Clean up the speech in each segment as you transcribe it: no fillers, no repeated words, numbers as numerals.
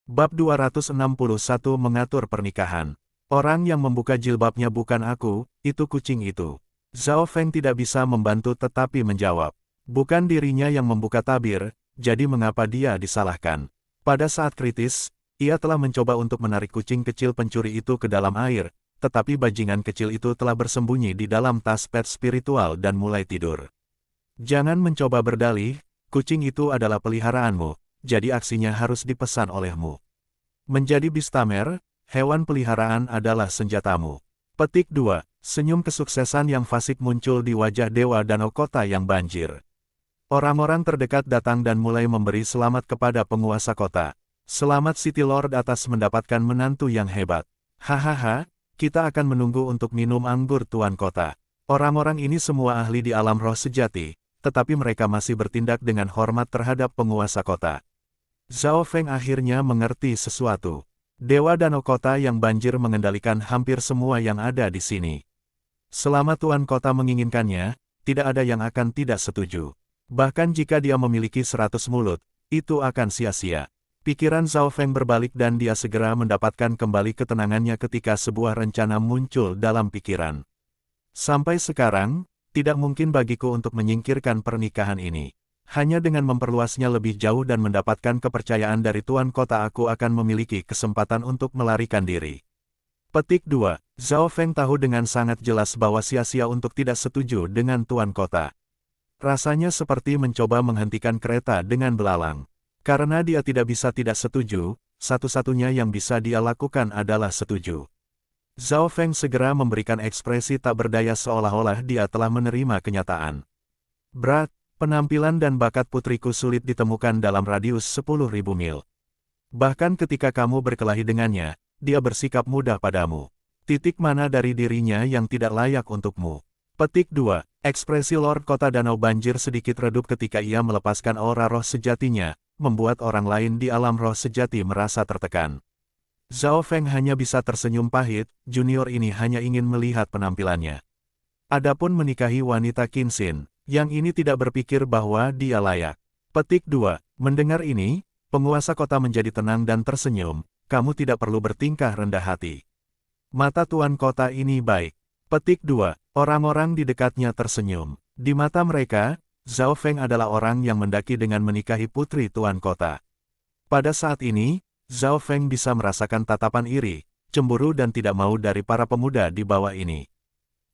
Bab 261 mengatur pernikahan. Orang yang membuka jilbabnya bukan aku, itu kucing itu. Zhao Feng tidak bisa membantu tetapi menjawab. Bukan dirinya yang membuka tabir, jadi mengapa dia disalahkan? Pada saat kritis, ia telah mencoba untuk menarik kucing kecil pencuri itu ke dalam air, tetapi bajingan kecil itu telah bersembunyi di dalam tas pet spiritual dan mulai tidur. Jangan mencoba berdalih, kucing itu adalah peliharaanmu, jadi aksinya harus dipesan olehmu. Menjadi bistamer, hewan peliharaan adalah senjatamu. Petik 2. Senyum kesuksesan yang fasik muncul di wajah Dewa Danau Kota yang banjir. Orang-orang terdekat datang dan mulai memberi selamat kepada penguasa kota. Selamat City Lord atas mendapatkan menantu yang hebat. Hahaha, kita akan menunggu untuk minum anggur Tuan Kota. Orang-orang ini semua ahli di alam roh sejati, tetapi mereka masih bertindak dengan hormat terhadap penguasa kota. Zhao Feng akhirnya mengerti sesuatu. Dewa Danau Kota yang banjir mengendalikan hampir semua yang ada di sini. Selama Tuan Kota menginginkannya, tidak ada yang akan tidak setuju. Bahkan jika dia memiliki 100 mulut, itu akan sia-sia. Pikiran Zhao Feng berbalik dan dia segera mendapatkan kembali ketenangannya ketika sebuah rencana muncul dalam pikiran. Sampai sekarang, tidak mungkin bagiku untuk menyingkirkan pernikahan ini. Hanya dengan memperluasnya lebih jauh dan mendapatkan kepercayaan dari Tuan Kota aku akan memiliki kesempatan untuk melarikan diri. Petik 2. Zhao Feng tahu dengan sangat jelas bahwa sia-sia untuk tidak setuju dengan Tuan Kota. Rasanya seperti mencoba menghentikan kereta dengan belalang. Karena dia tidak bisa tidak setuju, satu-satunya yang bisa dia lakukan adalah setuju. Zhao Feng segera memberikan ekspresi tak berdaya seolah-olah dia telah menerima kenyataan. Berat, penampilan dan bakat putriku sulit ditemukan dalam radius 10.000 mil. Bahkan ketika kamu berkelahi dengannya, dia bersikap mudah padamu. Titik mana dari dirinya yang tidak layak untukmu? Petik 2. Ekspresi Lord Kota Danau Banjir sedikit redup ketika ia melepaskan aura roh sejatinya, membuat orang lain di alam roh sejati merasa tertekan. Zhao Feng hanya bisa tersenyum pahit, junior ini hanya ingin melihat penampilannya. Adapun menikahi wanita Qinxin, yang ini tidak berpikir bahwa dia layak. Petik 2. Mendengar ini, penguasa kota menjadi tenang dan tersenyum, kamu tidak perlu bertingkah rendah hati. Mata Tuan Kota ini baik. Petik 2. Orang-orang di dekatnya tersenyum. Di mata mereka, Zhao Feng adalah orang yang mendaki dengan menikahi putri Tuan Kota. Pada saat ini, Zhao Feng bisa merasakan tatapan iri, cemburu dan tidak mau dari para pemuda di bawah ini.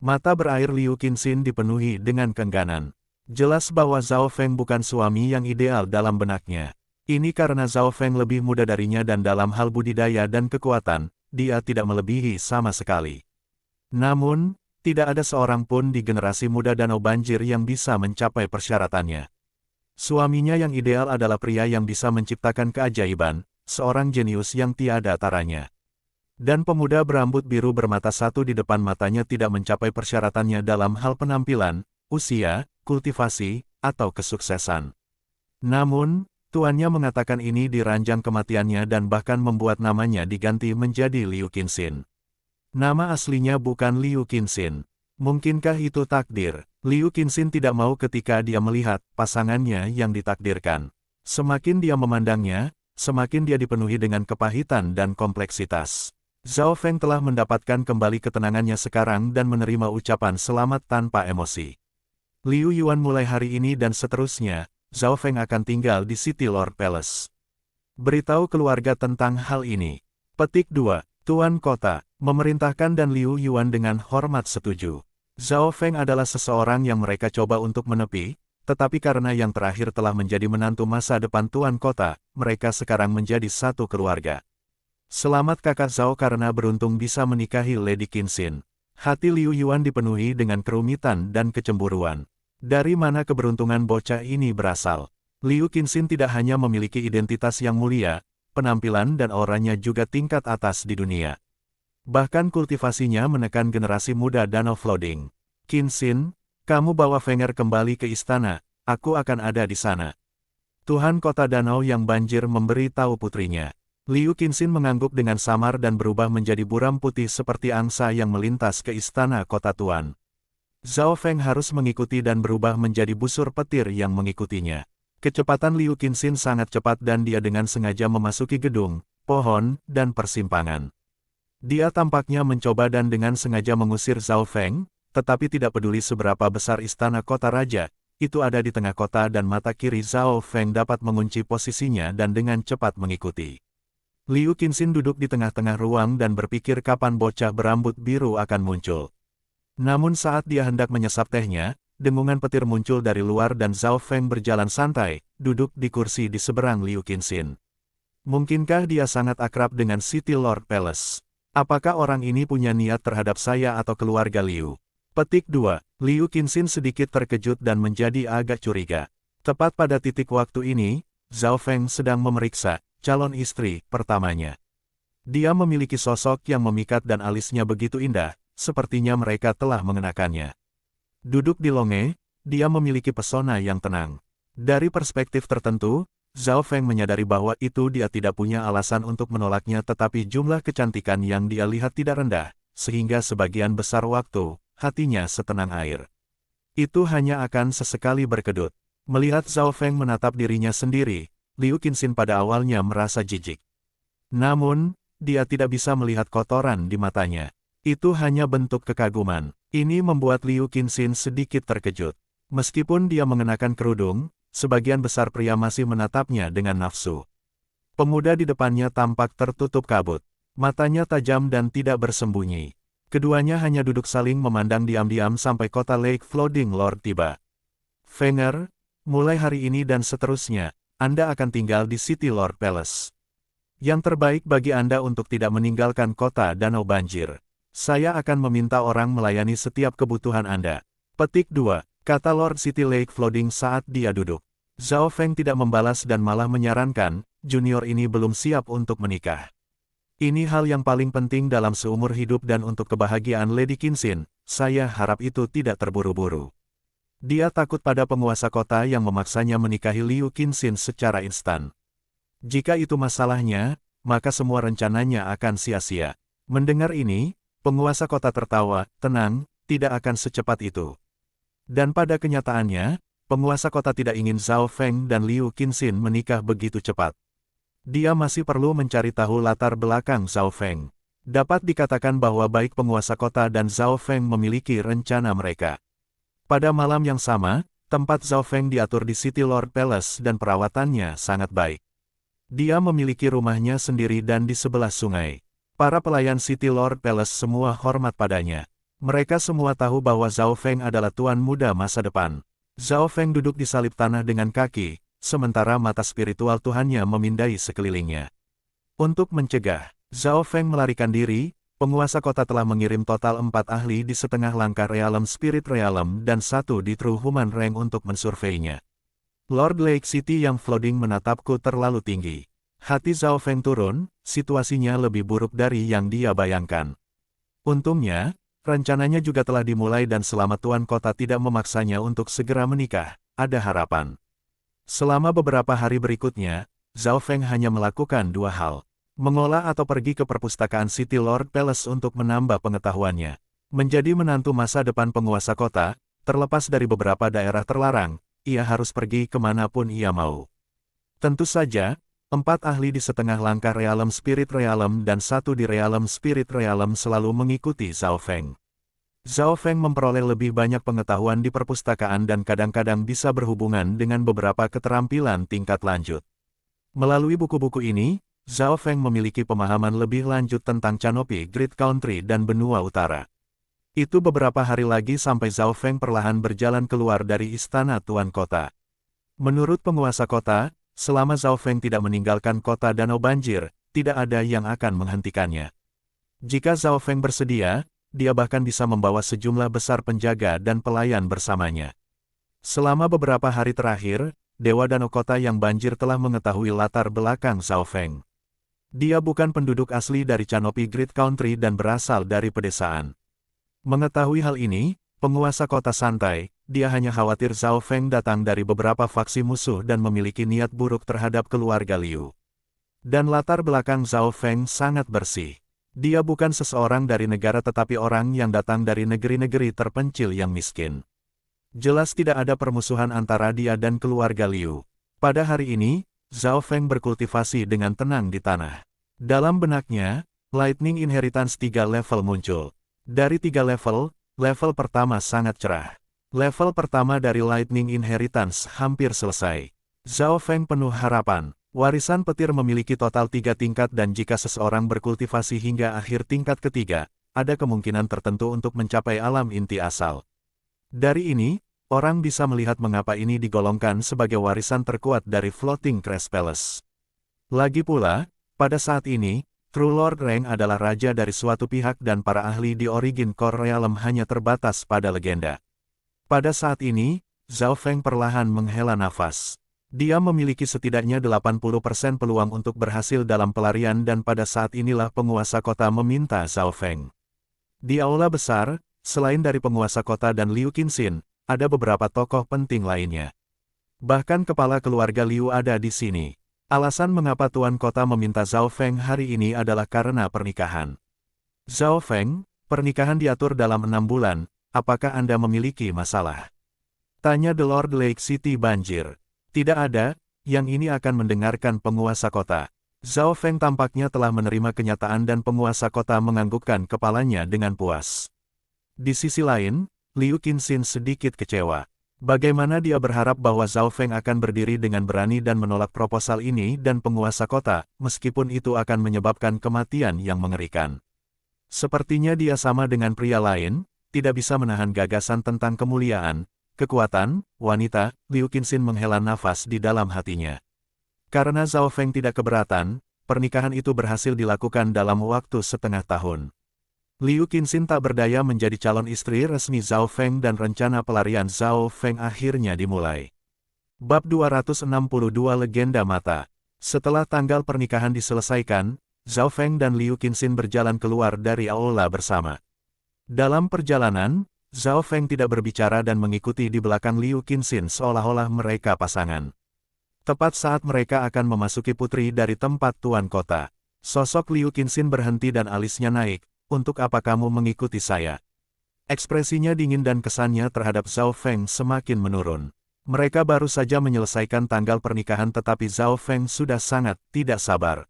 Mata berair Liu Qinxin dipenuhi dengan keengganan. Jelas bahwa Zhao Feng bukan suami yang ideal dalam benaknya. Ini karena Zhao Feng lebih muda darinya dan dalam hal budidaya dan kekuatan, dia tidak melebihi sama sekali. Namun, tidak ada seorang pun di generasi muda Danau Banjir yang bisa mencapai persyaratannya. Suaminya yang ideal adalah pria yang bisa menciptakan keajaiban, seorang jenius yang tiada taranya. Dan pemuda berambut biru bermata satu di depan matanya tidak mencapai persyaratannya dalam hal penampilan, usia, kultivasi, atau kesuksesan. Namun, tuannya mengatakan ini di ranjang kematiannya dan bahkan membuat namanya diganti menjadi Liu Qinxin. Nama aslinya bukan Liu Qinxin. Mungkinkah itu takdir? Liu Qinxin tidak mau ketika dia melihat pasangannya yang ditakdirkan. Semakin dia memandangnya, semakin dia dipenuhi dengan kepahitan dan kompleksitas. Zhao Feng telah mendapatkan kembali ketenangannya sekarang dan menerima ucapan selamat tanpa emosi. Liu Yuan mulai hari ini dan seterusnya, Zhao Feng akan tinggal di City Lord Palace. Beritahu keluarga tentang hal ini. Petik 2. Tuan Kota, memerintahkan dan Liu Yuan dengan hormat setuju. Zhao Feng adalah seseorang yang mereka coba untuk menepi, tetapi karena yang terakhir telah menjadi menantu masa depan Tuan Kota, mereka sekarang menjadi satu keluarga. Selamat kakak Zhao karena beruntung bisa menikahi Lady Qinxin. Hati Liu Yuan dipenuhi dengan kerumitan dan kecemburuan. Dari mana keberuntungan bocah ini berasal? Liu Qinxin tidak hanya memiliki identitas yang mulia, penampilan dan auranya juga tingkat atas di dunia. Bahkan kultivasinya menekan generasi muda Danau Flooding. Qinxin, kamu bawa Fenger kembali ke istana, aku akan ada di sana. Tuhan Kota Danau yang banjir memberi tahu putrinya. Liu Qinxin mengangguk dengan samar dan berubah menjadi buram putih seperti angsa yang melintas ke istana kota tuan. Zhao Feng harus mengikuti dan berubah menjadi busur petir yang mengikutinya. Kecepatan Liu Qinxin sangat cepat dan dia dengan sengaja memasuki gedung, pohon, dan persimpangan. Dia tampaknya mencoba dan dengan sengaja mengusir Zhao Feng, tetapi tidak peduli seberapa besar istana kota raja, itu ada di tengah kota dan mata kiri Zhao Feng dapat mengunci posisinya dan dengan cepat mengikuti. Liu Qinxin duduk di tengah-tengah ruang dan berpikir kapan bocah berambut biru akan muncul. Namun saat dia hendak menyesap tehnya, dengungan petir muncul dari luar dan Zhao Feng berjalan santai, duduk di kursi di seberang Liu Qinxin. Mungkinkah dia sangat akrab dengan City Lord Palace? Apakah orang ini punya niat terhadap saya atau keluarga Liu? Petik 2. Liu Qinxin sedikit terkejut dan menjadi agak curiga. Tepat pada titik waktu ini, Zhao Feng sedang memeriksa calon istri pertamanya. Dia memiliki sosok yang memikat dan alisnya begitu indah, sepertinya mereka telah mengenakannya. Duduk di longe, dia memiliki pesona yang tenang. Dari perspektif tertentu, Zhao Feng menyadari bahwa itu dia tidak punya alasan untuk menolaknya tetapi jumlah kecantikan yang dia lihat tidak rendah, sehingga sebagian besar waktu, hatinya setenang air. Itu hanya akan sesekali berkedut. Melihat Zhao Feng menatap dirinya sendiri, Liu Qinxin pada awalnya merasa jijik. Namun, dia tidak bisa melihat kotoran di matanya. Itu hanya bentuk kekaguman. Ini membuat Liu Qinxin sedikit terkejut. Meskipun dia mengenakan kerudung, sebagian besar pria masih menatapnya dengan nafsu. Pemuda di depannya tampak tertutup kabut. Matanya tajam dan tidak bersembunyi. Keduanya hanya duduk saling memandang diam-diam sampai kota Lake Flooding Lord tiba. Fenger, mulai hari ini dan seterusnya, Anda akan tinggal di City Lord Palace. Yang terbaik bagi Anda untuk tidak meninggalkan kota danau banjir. Saya akan meminta orang melayani setiap kebutuhan Anda. Petik 2. Kata Lord City Lake Flooding saat dia duduk. Zhao Feng tidak membalas dan malah menyarankan, junior ini belum siap untuk menikah. Ini hal yang paling penting dalam seumur hidup dan untuk kebahagiaan Lady Qinxin, saya harap itu tidak terburu-buru. Dia takut pada penguasa kota yang memaksanya menikahi Liu Qinxin secara instan. Jika itu masalahnya, maka semua rencananya akan sia-sia. Mendengar ini, penguasa kota tertawa, tenang, tidak akan secepat itu. Dan pada kenyataannya, penguasa kota tidak ingin Zhao Feng dan Liu Qinxin menikah begitu cepat. Dia masih perlu mencari tahu latar belakang Zhao Feng. Dapat dikatakan bahwa baik penguasa kota dan Zhao Feng memiliki rencana mereka. Pada malam yang sama, tempat Zhao Feng diatur di City Lord Palace dan perawatannya sangat baik. Dia memiliki rumahnya sendiri dan di sebelah sungai. Para pelayan City Lord Palace semua hormat padanya. Mereka semua tahu bahwa Zhao Feng adalah tuan muda masa depan. Zhao Feng duduk di salib tanah dengan kaki, sementara mata spiritual Tuhannya memindai sekelilingnya. Untuk mencegah Zhao Feng melarikan diri, penguasa kota telah mengirim total 4 ahli di setengah langkah Realm Spirit Realm dan 1 di True Human Rank untuk mensurveinya. Lord Lake City yang flooding menatapku terlalu tinggi. Hati Zhao Feng turun, situasinya lebih buruk dari yang dia bayangkan. Untungnya, rencananya juga telah dimulai dan selama tuan kota tidak memaksanya untuk segera menikah, ada harapan. Selama beberapa hari berikutnya, Zhao Feng hanya melakukan 2 hal. Mengolah atau pergi ke perpustakaan City Lord Palace untuk menambah pengetahuannya. Menjadi menantu masa depan penguasa kota, terlepas dari beberapa daerah terlarang, ia harus pergi kemanapun ia mau. Tentu saja, 4 ahli di setengah langkah Realm Spirit Realm dan 1 di Realm Spirit Realm selalu mengikuti Zhao Feng. Zhao Feng memperoleh lebih banyak pengetahuan di perpustakaan dan kadang-kadang bisa berhubungan dengan beberapa keterampilan tingkat lanjut. Melalui buku-buku ini, Zhao Feng memiliki pemahaman lebih lanjut tentang Canopy Great Country dan benua utara. Itu beberapa hari lagi sampai Zhao Feng perlahan berjalan keluar dari istana tuan kota. Menurut penguasa kota, selama Zhao Feng tidak meninggalkan kota danau banjir, tidak ada yang akan menghentikannya. Jika Zhao Feng bersedia, dia bahkan bisa membawa sejumlah besar penjaga dan pelayan bersamanya. Selama beberapa hari terakhir, Dewa Danau Kota yang banjir telah mengetahui latar belakang Zhao Feng. Dia bukan penduduk asli dari Canopy Great Country dan berasal dari pedesaan. Mengetahui hal ini, penguasa kota santai, dia hanya khawatir Zhao Feng datang dari beberapa faksi musuh dan memiliki niat buruk terhadap keluarga Liu. Dan latar belakang Zhao Feng sangat bersih. Dia bukan seseorang dari negara tetapi orang yang datang dari negeri-negeri terpencil yang miskin. Jelas tidak ada permusuhan antara dia dan keluarga Liu. Pada hari ini, Zhao Feng berkultivasi dengan tenang di tanah. Dalam benaknya, Lightning Inheritance 3 level muncul. Dari 3 level, level pertama sangat cerah. Level pertama dari Lightning Inheritance hampir selesai. Zhao Feng penuh harapan. Warisan petir memiliki total 3 tingkat dan jika seseorang berkultivasi hingga akhir tingkat ketiga, ada kemungkinan tertentu untuk mencapai alam inti asal. Dari ini, orang bisa melihat mengapa ini digolongkan sebagai warisan terkuat dari Floating Crest Palace. Lagi pula, pada saat ini, True Lord Rank adalah raja dari suatu pihak dan para ahli di Origin Core Realm hanya terbatas pada legenda. Pada saat ini, Zhao Feng perlahan menghela nafas. Dia memiliki setidaknya 80% peluang untuk berhasil dalam pelarian dan pada saat inilah penguasa kota meminta Zhao Feng. Di aula besar, selain dari penguasa kota dan Liu Qinxin, ada beberapa tokoh penting lainnya. Bahkan kepala keluarga Liu ada di sini. Alasan mengapa Tuan Kota meminta Zhao Feng hari ini adalah karena pernikahan. Zhao Feng, pernikahan diatur dalam 6 bulan, apakah Anda memiliki masalah? Tanya The Lord Lake City banjir. Tidak ada, yang ini akan mendengarkan penguasa kota. Zhao Feng tampaknya telah menerima kenyataan dan penguasa kota menganggukkan kepalanya dengan puas. Di sisi lain, Liu Qinxin sedikit kecewa. Bagaimana dia berharap bahwa Zhao Feng akan berdiri dengan berani dan menolak proposal ini dan penguasa kota, meskipun itu akan menyebabkan kematian yang mengerikan. Sepertinya dia sama dengan pria lain, tidak bisa menahan gagasan tentang kemuliaan, kekuatan, wanita. Liu Qinxin menghela nafas di dalam hatinya. Karena Zhao Feng tidak keberatan, pernikahan itu berhasil dilakukan dalam waktu setengah tahun. Liu Qinxin tak berdaya menjadi calon istri resmi Zhao Feng dan rencana pelarian Zhao Feng akhirnya dimulai. Bab 262 Legenda Mata. Setelah tanggal pernikahan diselesaikan, Zhao Feng dan Liu Qinxin berjalan keluar dari aula bersama. Dalam perjalanan, Zhao Feng tidak berbicara dan mengikuti di belakang Liu Qinxin seolah-olah mereka pasangan. Tepat saat mereka akan memasuki putri dari tempat tuan kota, sosok Liu Qinxin berhenti dan alisnya naik. Untuk apa kamu mengikuti saya? Ekspresinya dingin dan kesannya terhadap Zhao Feng semakin menurun. Mereka baru saja menyelesaikan tanggal pernikahan tetapi Zhao Feng sudah sangat tidak sabar.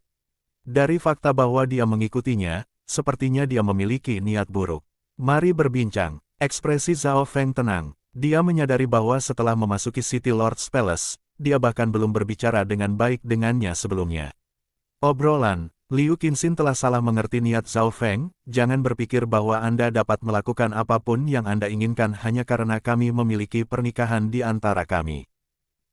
Dari fakta bahwa dia mengikutinya, sepertinya dia memiliki niat buruk. Mari berbincang. Ekspresi Zhao Feng tenang. Dia menyadari bahwa setelah memasuki City Lord's Palace, dia bahkan belum berbicara dengan baik dengannya sebelumnya. Obrolan. Liu Qinxin telah salah mengerti niat Zhao Feng, jangan berpikir bahwa Anda dapat melakukan apapun yang Anda inginkan hanya karena kami memiliki pernikahan di antara kami.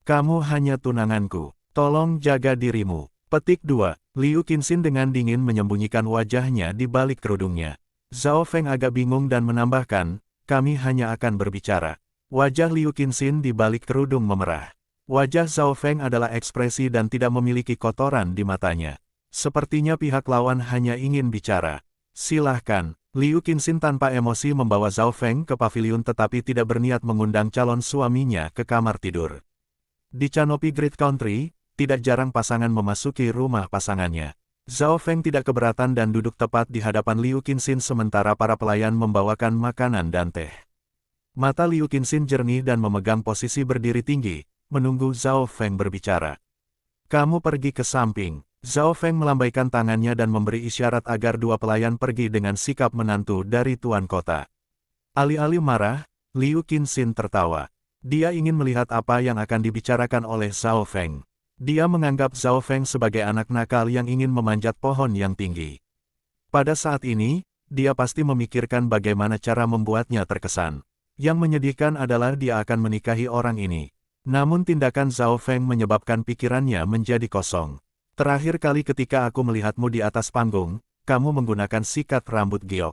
Kamu hanya tunanganku, tolong jaga dirimu. Petik 2. Liu Qinxin dengan dingin menyembunyikan wajahnya di balik kerudungnya. Zhao Feng agak bingung dan menambahkan, kami hanya akan berbicara. Wajah Liu Qinxin di balik kerudung memerah. Wajah Zhao Feng adalah ekspresi dan tidak memiliki kotoran di matanya. Sepertinya pihak lawan hanya ingin bicara. Silahkan. Liu Qinxin tanpa emosi membawa Zhao Feng ke pavilion tetapi tidak berniat mengundang calon suaminya ke kamar tidur. Di Canopy Great Country, tidak jarang pasangan memasuki rumah pasangannya. Zhao Feng tidak keberatan dan duduk tepat di hadapan Liu Qinxin sementara para pelayan membawakan makanan dan teh. Mata Liu Qinxin jernih dan memegang posisi berdiri tinggi, menunggu Zhao Feng berbicara. Kamu pergi ke samping. Zhao Feng melambaikan tangannya dan memberi isyarat agar dua pelayan pergi dengan sikap menantu dari tuan kota. Alih-alih marah, Liu Qinxin tertawa. Dia ingin melihat apa yang akan dibicarakan oleh Zhao Feng. Dia menganggap Zhao Feng sebagai anak nakal yang ingin memanjat pohon yang tinggi. Pada saat ini, dia pasti memikirkan bagaimana cara membuatnya terkesan. Yang menyedihkan adalah dia akan menikahi orang ini. Namun tindakan Zhao Feng menyebabkan pikirannya menjadi kosong. Terakhir kali ketika aku melihatmu di atas panggung, kamu menggunakan sikat rambut giok.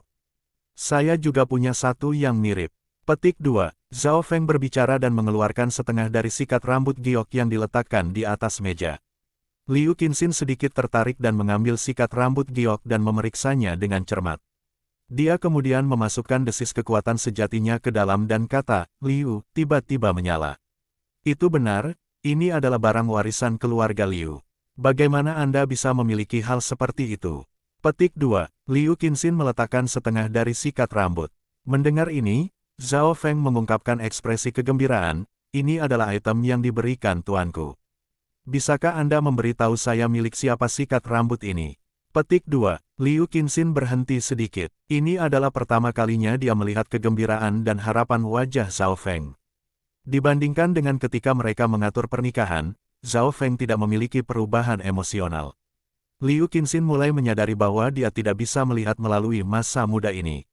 Saya juga punya satu yang mirip. Petik 2. Zhao Feng berbicara dan mengeluarkan setengah dari sikat rambut giok yang diletakkan di atas meja. Liu Qinxin sedikit tertarik dan mengambil sikat rambut giok dan memeriksanya dengan cermat. Dia kemudian memasukkan desis kekuatan sejatinya ke dalam dan kata, Liu, tiba-tiba menyala. Itu benar, ini adalah barang warisan keluarga Liu. Bagaimana Anda bisa memiliki hal seperti itu? Petik 2. Liu Qinxin meletakkan setengah dari sikat rambut. Mendengar ini, Zhao Feng mengungkapkan ekspresi kegembiraan, ini adalah item yang diberikan tuanku. Bisakah Anda memberitahu saya milik siapa sikat rambut ini? Petik 2. Liu Qinxin berhenti sedikit. Ini adalah pertama kalinya dia melihat kegembiraan dan harapan wajah Zhao Feng. Dibandingkan dengan ketika mereka mengatur pernikahan, Zhao Feng tidak memiliki perubahan emosional. Liu Qinxin mulai menyadari bahwa dia tidak bisa melihat melalui masa muda ini.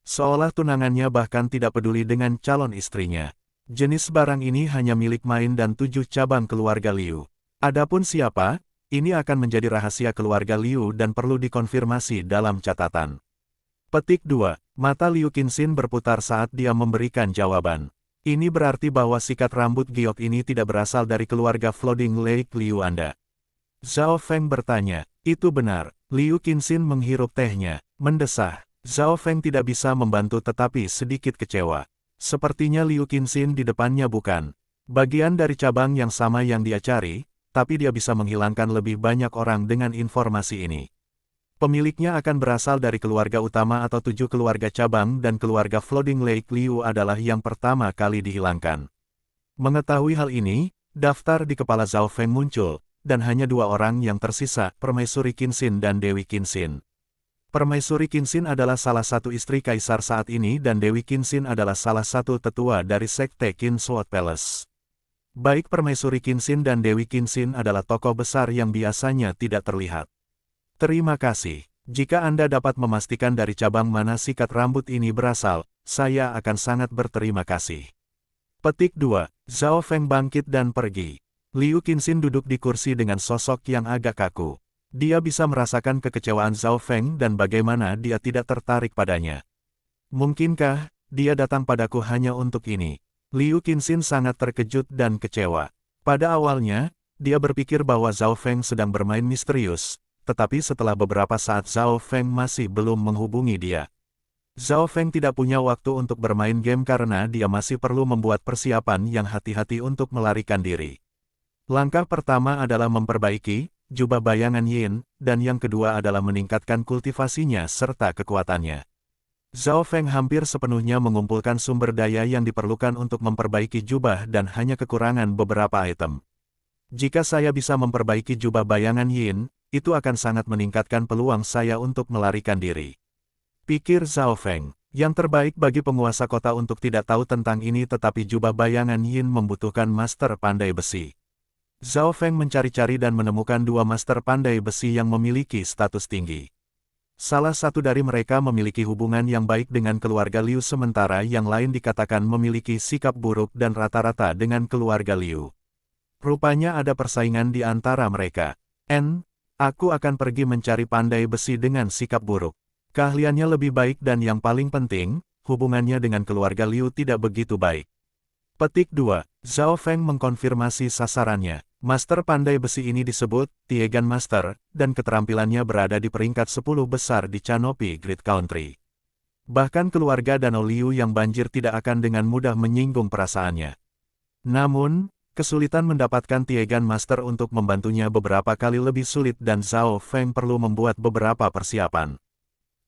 Seolah tunangannya bahkan tidak peduli dengan calon istrinya. Jenis barang ini hanya milik Main dan 7 cabang keluarga Liu. Adapun siapa, ini akan menjadi rahasia keluarga Liu dan perlu dikonfirmasi dalam catatan. Petik 2. Mata Liu Qinxin berputar saat dia memberikan jawaban. Ini berarti bahwa sikat rambut giok ini tidak berasal dari keluarga Flooding Lake Liu Anda. Zhao Feng bertanya, itu benar. Liu Qinxin menghirup tehnya, mendesah. Zhao Feng tidak bisa membantu tetapi sedikit kecewa. Sepertinya Liu Qinxin di depannya bukan bagian dari cabang yang sama yang dia cari, tapi dia bisa menghilangkan lebih banyak orang dengan informasi ini. Pemiliknya akan berasal dari keluarga utama atau 7 keluarga cabang dan keluarga Flooding Lake Liu adalah yang pertama kali dihilangkan. Mengetahui hal ini, daftar di kepala Zhao Feng muncul, dan hanya 2 orang yang tersisa, Permaisuri Qinxin dan Dewi Qinxin. Permaisuri Qinxin adalah salah satu istri kaisar saat ini dan Dewi Qinxin adalah salah satu tetua dari sekte Qin Sword Palace. Baik Permaisuri Qinxin dan Dewi Qinxin adalah tokoh besar yang biasanya tidak terlihat. Terima kasih. Jika Anda dapat memastikan dari cabang mana sikat rambut ini berasal, saya akan sangat berterima kasih. Petik 2. Zhao Feng bangkit dan pergi. Liu Qinxin duduk di kursi dengan sosok yang agak kaku. Dia bisa merasakan kekecewaan Zhao Feng dan bagaimana dia tidak tertarik padanya. Mungkinkah dia datang padaku hanya untuk ini? Liu Qinxin sangat terkejut dan kecewa. Pada awalnya, dia berpikir bahwa Zhao Feng sedang bermain misterius, tetapi setelah beberapa saat Zhao Feng masih belum menghubungi dia. Zhao Feng tidak punya waktu untuk bermain game karena dia masih perlu membuat persiapan yang hati-hati untuk melarikan diri. Langkah pertama adalah memperbaiki jubah bayangan Yin, dan yang kedua adalah meningkatkan kultivasinya serta kekuatannya. Zhao Feng hampir sepenuhnya mengumpulkan sumber daya yang diperlukan untuk memperbaiki jubah dan hanya kekurangan beberapa item. Jika saya bisa memperbaiki jubah bayangan Yin, itu akan sangat meningkatkan peluang saya untuk melarikan diri. Pikir Zhao Feng, yang terbaik bagi penguasa kota untuk tidak tahu tentang ini tetapi jubah bayangan Yin membutuhkan master pandai besi. Zhao Feng mencari-cari dan menemukan 2 master pandai besi yang memiliki status tinggi. Salah satu dari mereka memiliki hubungan yang baik dengan keluarga Liu sementara yang lain dikatakan memiliki sikap buruk dan rata-rata dengan keluarga Liu. Rupanya ada persaingan di antara mereka. Aku akan pergi mencari pandai besi dengan sikap buruk. Keahliannya lebih baik dan yang paling penting, hubungannya dengan keluarga Liu tidak begitu baik. Petik 2. Zhao Feng mengkonfirmasi sasarannya. Master pandai besi ini disebut Tiegan Master, dan keterampilannya berada di peringkat 10 besar di Canopy Grid Country. Bahkan keluarga Danau Liu yang banjir tidak akan dengan mudah menyinggung perasaannya. Namun, kesulitan mendapatkan Tiegan Master untuk membantunya beberapa kali lebih sulit dan Zhao Feng perlu membuat beberapa persiapan.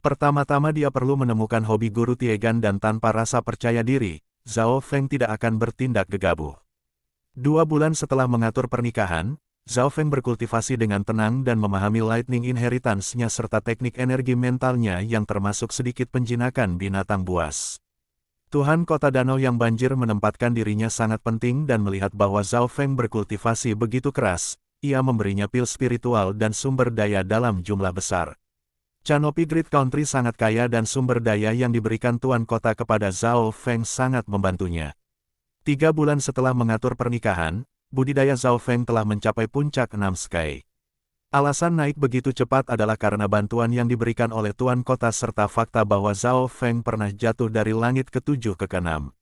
Pertama-tama dia perlu menemukan hobi guru Tiegan dan tanpa rasa percaya diri, Zhao Feng tidak akan bertindak gegabah. 2 bulan setelah mengatur pernikahan, Zhao Feng berkultivasi dengan tenang dan memahami Lightning Inheritance-nya serta teknik energi mentalnya yang termasuk sedikit penjinakan binatang buas. Tuhan Kota Danau yang banjir menempatkan dirinya sangat penting dan melihat bahwa Zhao Feng berkultivasi begitu keras, ia memberinya pil spiritual dan sumber daya dalam jumlah besar. Canopy Grid Country sangat kaya dan sumber daya yang diberikan Tuan Kota kepada Zhao Feng sangat membantunya. 3 bulan setelah mengatur pernikahan, budidaya Zhao Feng telah mencapai puncak 6 sky. Alasan naik begitu cepat adalah karena bantuan yang diberikan oleh Tuan Kota serta fakta bahwa Zhao Feng pernah jatuh dari langit ke-7 ke ke-6.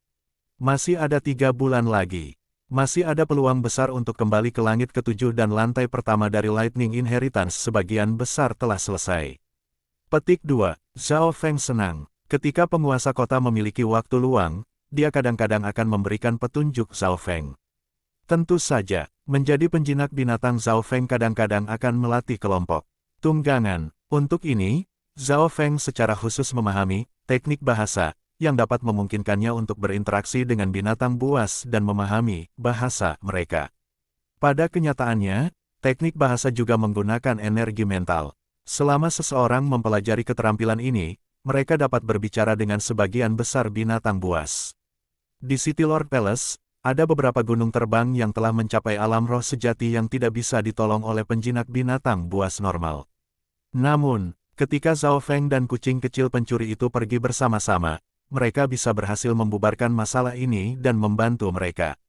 Masih ada 3 bulan lagi. Masih ada peluang besar untuk kembali ke langit ke-7 dan lantai pertama dari Lightning Inheritance sebagian besar telah selesai. Petik 2. Zhao Feng senang. Ketika penguasa kota memiliki waktu luang, dia kadang-kadang akan memberikan petunjuk Zhao Feng. Tentu saja, menjadi penjinak binatang Zhao Feng kadang-kadang akan melatih kelompok tunggangan. Untuk ini, Zhao Feng secara khusus memahami teknik bahasa yang dapat memungkinkannya untuk berinteraksi dengan binatang buas dan memahami bahasa mereka. Pada kenyataannya, teknik bahasa juga menggunakan energi mental. Selama seseorang mempelajari keterampilan ini, mereka dapat berbicara dengan sebagian besar binatang buas. Di City Lord Palace, ada beberapa gunung terbang yang telah mencapai alam roh sejati yang tidak bisa ditolong oleh penjinak binatang buas normal. Namun, ketika Zhao Feng dan kucing kecil pencuri itu pergi bersama-sama, mereka bisa berhasil membubarkan masalah ini dan membantu mereka.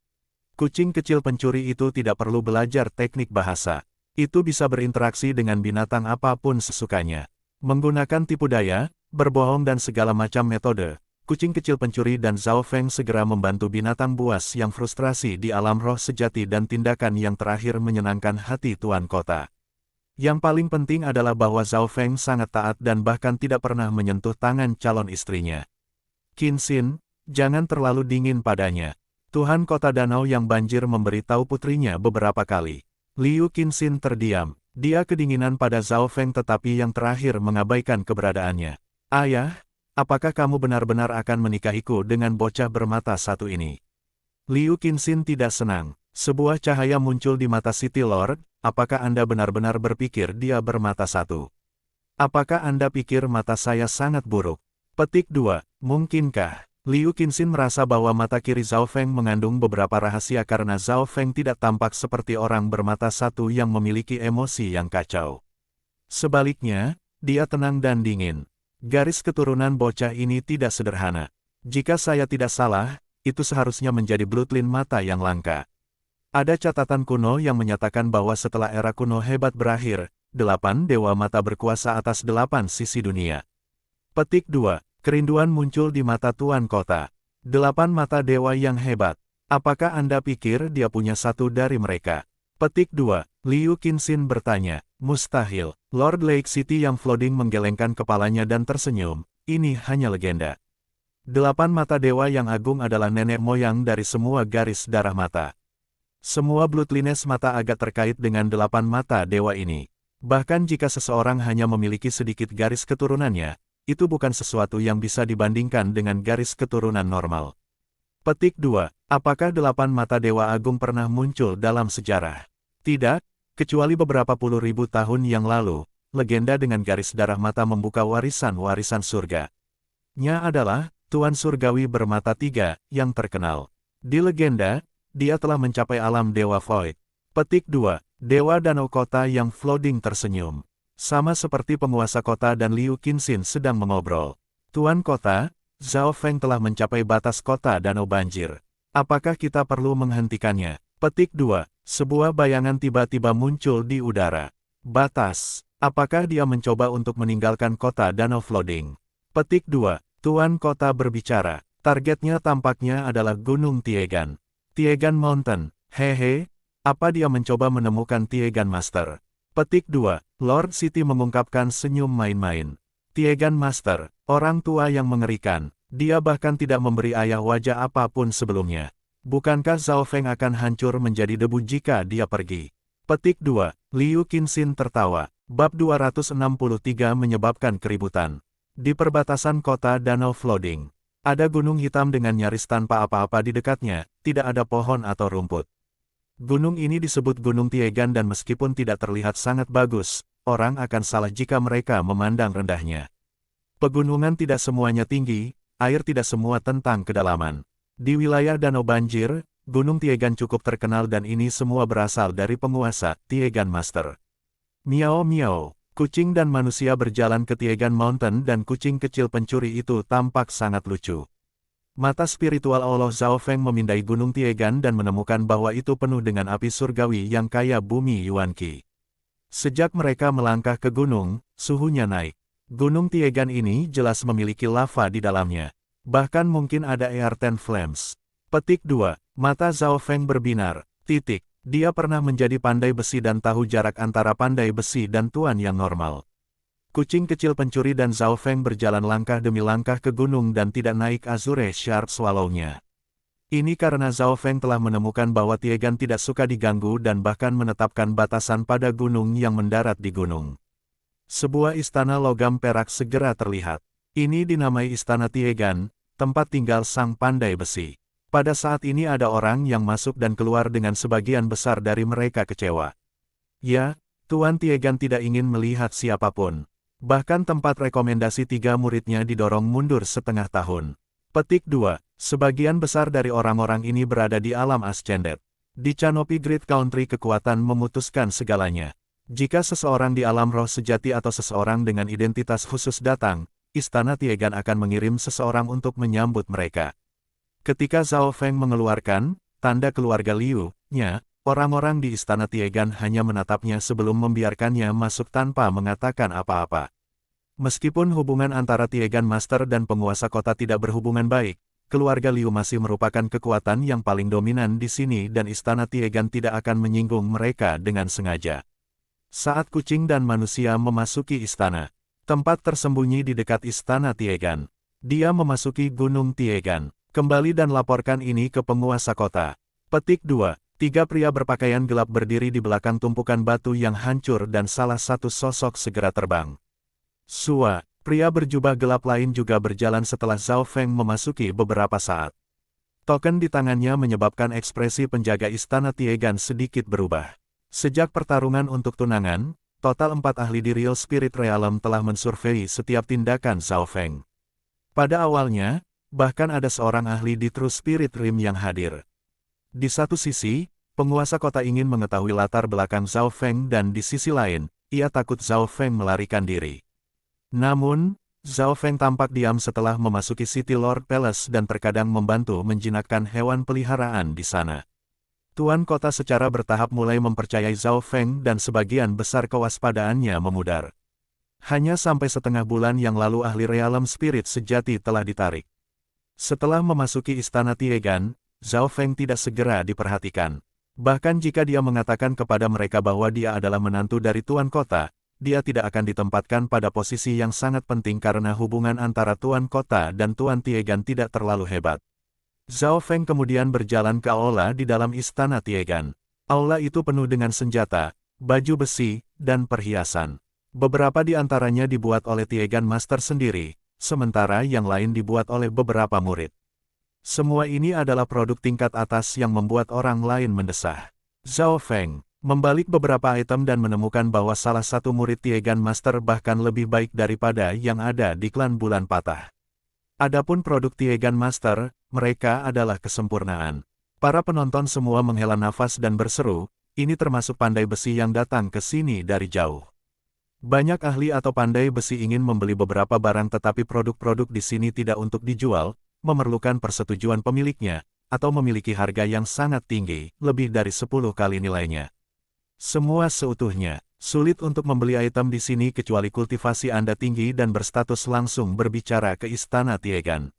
Kucing kecil pencuri itu tidak perlu belajar teknik bahasa. Itu bisa berinteraksi dengan binatang apapun sesukanya. Menggunakan tipu daya, berbohong dan segala macam metode, kucing kecil pencuri dan Zhao Feng segera membantu binatang buas yang frustrasi di alam roh sejati dan tindakan yang terakhir menyenangkan hati tuan kota. Yang paling penting adalah bahwa Zhao Feng sangat taat dan bahkan tidak pernah menyentuh tangan calon istrinya. Qin Xin, jangan terlalu dingin padanya. Tuhan kota danau yang banjir memberitahu putrinya beberapa kali. Liu Qinxin terdiam. Dia kedinginan pada Zhao Feng tetapi yang terakhir mengabaikan keberadaannya. Ayah, apakah kamu benar-benar akan menikahiku dengan bocah bermata satu ini? Liu Qinxin tidak senang. Sebuah cahaya muncul di mata City Lord. Apakah Anda benar-benar berpikir dia bermata satu? Apakah Anda pikir mata saya sangat buruk? Petik 2. Mungkinkah? Liu Qinxin merasa bahwa mata kiri Zhao Feng mengandung beberapa rahasia karena Zhao Feng tidak tampak seperti orang bermata satu yang memiliki emosi yang kacau. Sebaliknya, dia tenang dan dingin. Garis keturunan bocah ini tidak sederhana. Jika saya tidak salah, itu seharusnya menjadi bloodline mata yang langka. Ada catatan kuno yang menyatakan bahwa setelah era kuno hebat berakhir, 8 dewa mata berkuasa atas 8 sisi dunia. Petik 2. Kerinduan muncul di mata tuan kota. 8 mata dewa yang hebat. Apakah Anda pikir dia punya satu dari mereka? Petik 2. Liu Qinxin bertanya. Mustahil. Lord Lake City yang flooding menggelengkan kepalanya dan tersenyum. Ini hanya legenda. 8 mata dewa yang agung adalah nenek moyang dari semua garis darah mata. Semua bloodlines mata agak terkait dengan 8 mata dewa ini. Bahkan jika seseorang hanya memiliki sedikit garis keturunannya, itu bukan sesuatu yang bisa dibandingkan dengan garis keturunan normal. Petik 2. Apakah 8 mata Dewa Agung pernah muncul dalam sejarah? Tidak, kecuali beberapa puluh ribu tahun yang lalu, legenda dengan garis darah mata membuka warisan-warisan surga. Nya adalah Tuan Surgawi bermata 3 yang terkenal. Di legenda, dia telah mencapai alam Dewa Void. Petik 2. Dewa Danau Kota yang flooding tersenyum. Sama seperti penguasa kota dan Liu Qinxin sedang mengobrol. Tuan kota, Zhao Feng telah mencapai batas kota danau banjir. Apakah kita perlu menghentikannya? Petik 2. Sebuah bayangan tiba-tiba muncul di udara. Batas. Apakah dia mencoba untuk meninggalkan kota danau flooding? Petik 2. Tuan kota berbicara. Targetnya tampaknya adalah Gunung Tiegan. Tiegan Mountain. Hehe. Apa dia mencoba menemukan Tiegan Master? Petik 2. Lord City mengungkapkan senyum main-main. Tiegan Master, orang tua yang mengerikan. Dia bahkan tidak memberi ayah wajah apapun sebelumnya. Bukankah Zhao Feng akan hancur menjadi debu jika dia pergi? Petik 2. Liu Qinxin tertawa. Bab 263 menyebabkan keributan. Di perbatasan kota danau flooding, ada gunung hitam dengan nyaris tanpa apa-apa di dekatnya, tidak ada pohon atau rumput. Gunung ini disebut Gunung Tiegan dan meskipun tidak terlihat sangat bagus, orang akan salah jika mereka memandang rendahnya. Pegunungan tidak semuanya tinggi, air tidak semua tentang kedalaman. Di wilayah danau banjir, Gunung Tiegan cukup terkenal dan ini semua berasal dari penguasa, Tiegan Master. Miao miao, kucing dan manusia berjalan ke Tiegan Mountain dan kucing kecil pencuri itu tampak sangat lucu. Mata spiritual Allah Zhao Feng memindai Gunung Tiegan dan menemukan bahwa itu penuh dengan api surgawi yang kaya bumi Yuanqi. Sejak mereka melangkah ke gunung, suhunya naik. Gunung Tiegan ini jelas memiliki lava di dalamnya. Bahkan mungkin ada air-10 flames. Petik 2. Mata Zhao Feng berbinar. Titik. Dia pernah menjadi pandai besi dan tahu jarak antara pandai besi dan tuan yang normal. Kucing kecil pencuri dan Zhao Feng berjalan langkah demi langkah ke gunung dan tidak naik Azure Sharp Swallow-nya. Ini karena Zhao Feng telah menemukan bahwa Tiegan tidak suka diganggu dan bahkan menetapkan batasan pada gunung yang mendarat di gunung. Sebuah istana logam perak segera terlihat. Ini dinamai Istana Tiegan, tempat tinggal sang pandai besi. Pada saat ini ada orang yang masuk dan keluar dengan sebagian besar dari mereka kecewa. Ya, Tuan Tiegan tidak ingin melihat siapapun. Bahkan tempat rekomendasi 3 muridnya didorong mundur setengah tahun. Petik 2. Sebagian besar dari orang-orang ini berada di alam ascended. Di Canopy Great Country kekuatan memutuskan segalanya. Jika seseorang di alam roh sejati atau seseorang dengan identitas khusus datang, Istana Tiegan akan mengirim seseorang untuk menyambut mereka. Ketika Zhao Feng mengeluarkan tanda keluarga Liu-nya, orang-orang di Istana Tiegan hanya menatapnya sebelum membiarkannya masuk tanpa mengatakan apa-apa. Meskipun hubungan antara Tiegan Master dan penguasa kota tidak berhubungan baik, keluarga Liu masih merupakan kekuatan yang paling dominan di sini dan Istana Tiegan tidak akan menyinggung mereka dengan sengaja. Saat kucing dan manusia memasuki istana, tempat tersembunyi di dekat Istana Tiegan, dia memasuki Gunung Tiegan. Kembali dan laporkan ini ke penguasa kota. Petik 2. 3 pria berpakaian gelap berdiri di belakang tumpukan batu yang hancur dan salah satu sosok segera terbang. Sua, pria berjubah gelap lain juga berjalan setelah Zhao Feng memasuki beberapa saat. Token di tangannya menyebabkan ekspresi penjaga Istana Tiegan sedikit berubah. Sejak pertarungan untuk tunangan, total 4 ahli di Real Spirit Realm telah mensurvei setiap tindakan Zhao Feng. Pada awalnya, bahkan ada seorang ahli di True Spirit Realm yang hadir. Di satu sisi, penguasa kota ingin mengetahui latar belakang Zhao Feng dan di sisi lain, ia takut Zhao Feng melarikan diri. Namun, Zhao Feng tampak diam setelah memasuki City Lord Palace dan terkadang membantu menjinakkan hewan peliharaan di sana. Tuan kota secara bertahap mulai mempercayai Zhao Feng dan sebagian besar kewaspadaannya memudar. Hanya sampai setengah bulan yang lalu ahli Realm Spirit sejati telah ditarik. Setelah memasuki Istana Tiegan, Zhao Feng tidak segera diperhatikan. Bahkan jika dia mengatakan kepada mereka bahwa dia adalah menantu dari Tuan Kota, dia tidak akan ditempatkan pada posisi yang sangat penting karena hubungan antara Tuan Kota dan Tuan Tiegan tidak terlalu hebat. Zhao Feng kemudian berjalan ke aula di dalam Istana Tiegan. Aula itu penuh dengan senjata, baju besi, dan perhiasan. Beberapa di antaranya dibuat oleh Tiegan Master sendiri, sementara yang lain dibuat oleh beberapa murid. Semua ini adalah produk tingkat atas yang membuat orang lain mendesah. Zhao Feng membalik beberapa item dan menemukan bahwa salah satu murid Tiegan Master bahkan lebih baik daripada yang ada di klan Bulan Patah. Adapun produk Tiegan Master, mereka adalah kesempurnaan. Para penonton semua menghela nafas dan berseru, ini termasuk pandai besi yang datang ke sini dari jauh. Banyak ahli atau pandai besi ingin membeli beberapa barang tetapi produk-produk di sini tidak untuk dijual, memerlukan persetujuan pemiliknya, atau memiliki harga yang sangat tinggi, lebih dari 10 kali nilainya. Semua seutuhnya. Sulit untuk membeli item di sini kecuali kultivasi Anda tinggi dan berstatus langsung berbicara ke Istana Tiegan.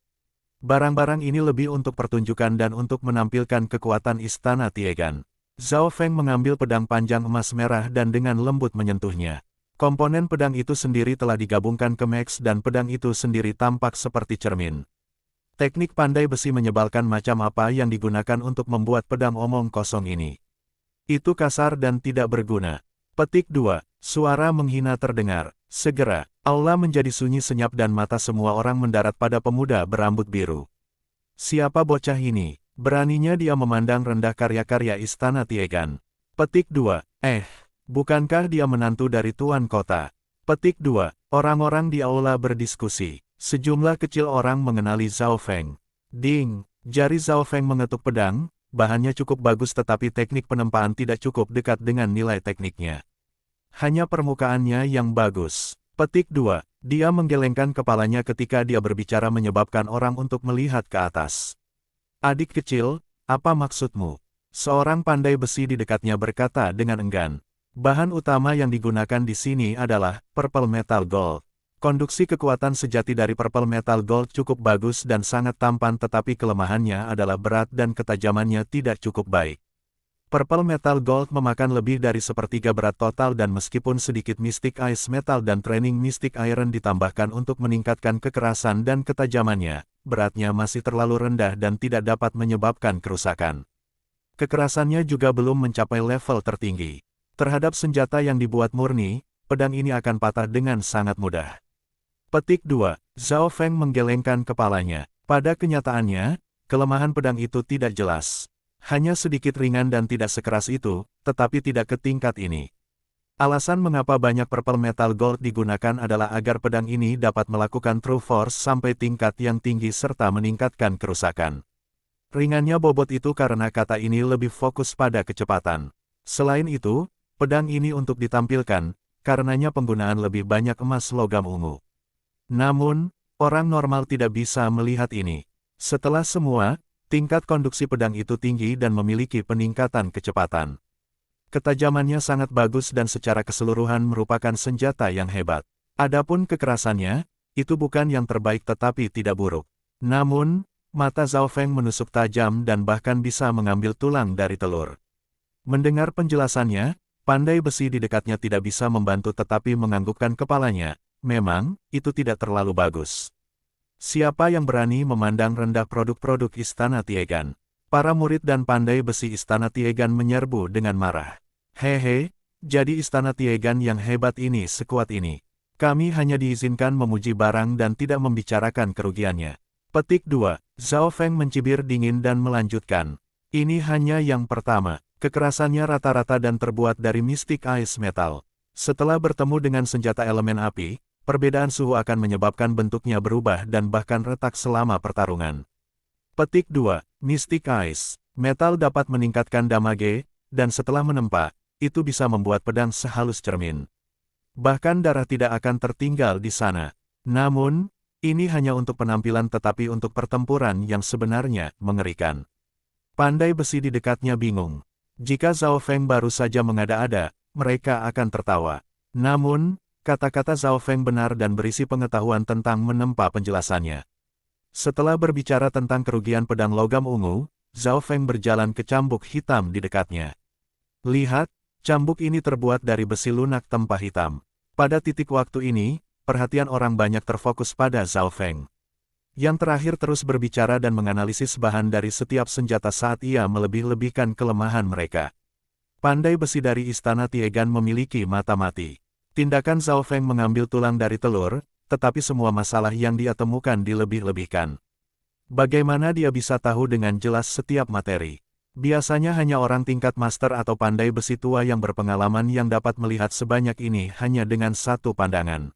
Barang-barang ini lebih untuk pertunjukan dan untuk menampilkan kekuatan Istana Tiegan. Zhao Feng mengambil pedang panjang emas merah dan dengan lembut menyentuhnya. Komponen pedang itu sendiri telah digabungkan ke Max dan pedang itu sendiri tampak seperti cermin. Teknik pandai besi menyebalkan macam apa yang digunakan untuk membuat pedang omong kosong ini. Itu kasar dan tidak berguna. Petik 2. Suara menghina terdengar. Segera, aula menjadi sunyi senyap dan mata semua orang mendarat pada pemuda berambut biru. Siapa bocah ini? Beraninya dia memandang rendah karya-karya Istana Tiegan. Petik 2. Bukankah dia menantu dari Tuan Kota? Petik 2. Orang-orang di aula berdiskusi. Sejumlah kecil orang mengenali Zhao Feng. Ding! Jari Zhao Feng mengetuk pedang. Bahannya cukup bagus tetapi teknik penempaan tidak cukup dekat dengan nilai tekniknya. Hanya permukaannya yang bagus. Petik 2. Dia menggelengkan kepalanya ketika dia berbicara menyebabkan orang untuk melihat ke atas. Adik kecil, apa maksudmu? Seorang pandai besi di dekatnya berkata dengan enggan. Bahan utama yang digunakan di sini adalah Purple Metal Gold. Konduksi kekuatan sejati dari Purple Metal Gold cukup bagus dan sangat tampan tetapi kelemahannya adalah berat dan ketajamannya tidak cukup baik. Purple Metal Gold memakan lebih dari sepertiga berat total dan meskipun sedikit Mystic Ice Metal dan Training Mystic Iron ditambahkan untuk meningkatkan kekerasan dan ketajamannya, beratnya masih terlalu rendah dan tidak dapat menyebabkan kerusakan. Kekerasannya juga belum mencapai level tertinggi. Terhadap senjata yang dibuat murni, pedang ini akan patah dengan sangat mudah. Petik 2. Zhao Feng menggelengkan kepalanya. Pada kenyataannya, kelemahan pedang itu tidak jelas. Hanya sedikit ringan dan tidak sekeras itu, tetapi tidak ke tingkat ini. Alasan mengapa banyak purple metal gold digunakan adalah agar pedang ini dapat melakukan true force sampai tingkat yang tinggi serta meningkatkan kerusakan. Ringannya bobot itu karena kata ini lebih fokus pada kecepatan. Selain itu, pedang ini untuk ditampilkan, karenanya penggunaan lebih banyak emas logam ungu. Namun, orang normal tidak bisa melihat ini. Setelah semua, tingkat konduksi pedang itu tinggi dan memiliki peningkatan kecepatan. Ketajamannya sangat bagus dan secara keseluruhan merupakan senjata yang hebat. Adapun kekerasannya, itu bukan yang terbaik tetapi tidak buruk. Namun, mata Zhao Feng menusuk tajam dan bahkan bisa mengambil tulang dari telur. Mendengar penjelasannya, pandai besi di dekatnya tidak bisa membantu tetapi menganggukkan kepalanya. Memang, itu tidak terlalu bagus. Siapa yang berani memandang rendah produk-produk Istana Tiegan? Para murid dan pandai besi Istana Tiegan menyerbu dengan marah. Hehe, jadi Istana Tiegan yang hebat ini sekuat ini. Kami hanya diizinkan memuji barang dan tidak membicarakan kerugiannya. Petik 2. Zhao Feng mencibir dingin dan melanjutkan. Ini hanya yang pertama. Kekerasannya rata-rata dan terbuat dari Mystic Ice Metal. Setelah bertemu dengan senjata elemen api, perbedaan suhu akan menyebabkan bentuknya berubah dan bahkan retak selama pertarungan. Petik 2. Mystic Ice Metal dapat meningkatkan damage, dan setelah menempa, itu bisa membuat pedang sehalus cermin. Bahkan darah tidak akan tertinggal di sana. Namun, ini hanya untuk penampilan tetapi untuk pertempuran yang sebenarnya mengerikan. Pandai besi di dekatnya bingung. Jika Zhao Feng baru saja mengada-ada, mereka akan tertawa. Namun, kata-kata Zhao Feng benar dan berisi pengetahuan tentang menempa penjelasannya. Setelah berbicara tentang kerugian pedang logam ungu, Zhao Feng berjalan ke cambuk hitam di dekatnya. Lihat, cambuk ini terbuat dari besi lunak tempah hitam. Pada titik waktu ini, perhatian orang banyak terfokus pada Zhao Feng. Yang terakhir terus berbicara dan menganalisis bahan dari setiap senjata saat ia melebih-lebihkan kelemahan mereka. Pandai besi dari Istana Tiegan memiliki mata mati. Tindakan Zhao Feng mengambil tulang dari telur, tetapi semua masalah yang dia temukan dilebih-lebihkan. Bagaimana dia bisa tahu dengan jelas setiap materi? Biasanya hanya orang tingkat master atau pandai besi tua yang berpengalaman yang dapat melihat sebanyak ini hanya dengan satu pandangan.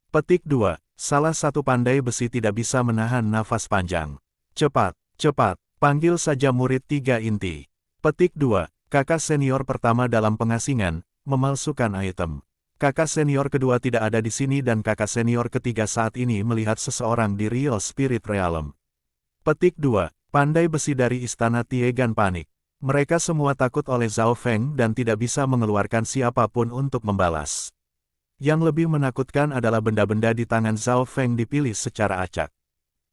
Petik 2. Salah satu pandai besi tidak bisa menahan nafas panjang. Cepat, cepat, panggil saja murid 3 inti. Petik 2. Kakak senior pertama dalam pengasingan, memalsukan item. Kakak senior kedua tidak ada di sini dan kakak senior ketiga saat ini melihat seseorang di Real Spirit Realm. Petik 2. Pandai besi dari Istana Tiegan panik. Mereka semua takut oleh Zhao Feng dan tidak bisa mengeluarkan siapapun untuk membalas. Yang lebih menakutkan adalah benda-benda di tangan Zhao Feng dipilih secara acak.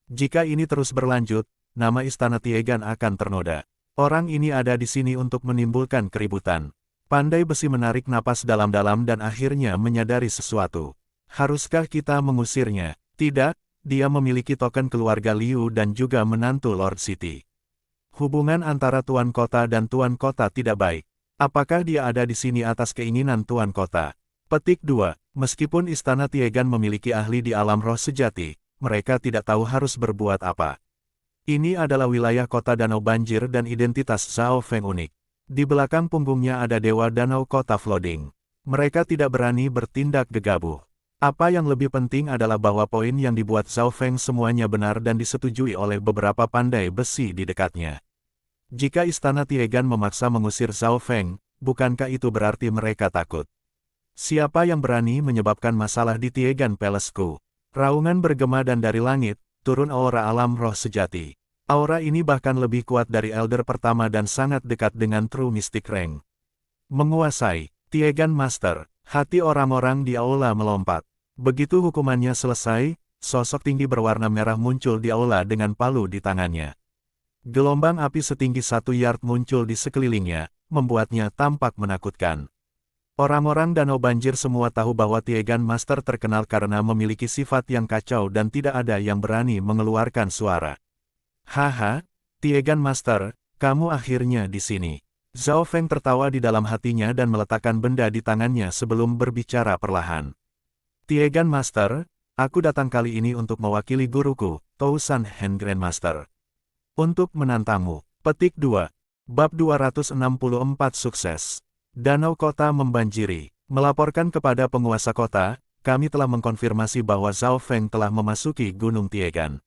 Jika ini terus berlanjut, nama Istana Tiegan akan ternoda. Orang ini ada di sini untuk menimbulkan keributan. Pandai besi menarik napas dalam-dalam dan akhirnya menyadari sesuatu. Haruskah kita mengusirnya? Tidak. Dia memiliki token keluarga Liu dan juga menantu Lord City. Hubungan antara Tuan Kota dan Tuan Kota tidak baik. Apakah dia ada di sini atas keinginan Tuan Kota? Petik 2. Meskipun Istana Tiegan memiliki ahli di alam roh sejati, mereka tidak tahu harus berbuat apa. Ini adalah wilayah kota danau banjir dan identitas Zhao Feng unik. Di belakang punggungnya ada Dewa Danau Kota Flooding. Mereka tidak berani bertindak gegabah. Apa yang lebih penting adalah bahwa poin yang dibuat Zhao Feng semuanya benar dan disetujui oleh beberapa pandai besi di dekatnya. Jika Istana Tiegan memaksa mengusir Zhao Feng, bukankah itu berarti mereka takut? Siapa yang berani menyebabkan masalah di Tiegan Palace-ku? Raungan bergema dan dari langit, turun aura alam roh sejati. Aura ini bahkan lebih kuat dari Elder pertama dan sangat dekat dengan True Mystic Rank. Menguasai, Tiegan Master. Hati orang-orang di aula melompat. Begitu hukumannya selesai, sosok tinggi berwarna merah muncul di aula dengan palu di tangannya. Gelombang api setinggi 1 yard muncul di sekelilingnya, membuatnya tampak menakutkan. Orang-orang danau banjir semua tahu bahwa Tiegan Master terkenal karena memiliki sifat yang kacau dan tidak ada yang berani mengeluarkan suara. Haha, Tiegan Master, kamu akhirnya di sini. Zhao Feng tertawa di dalam hatinya dan meletakkan benda di tangannya sebelum berbicara perlahan. Tiegan Master, aku datang kali ini untuk mewakili guruku, Tousan Hen Grandmaster. Untuk menantangmu. Petik 2. Bab 264 sukses. Danau kota membanjiri. Melaporkan kepada penguasa kota, kami telah mengkonfirmasi bahwa Zhao Feng telah memasuki Gunung Tiegan.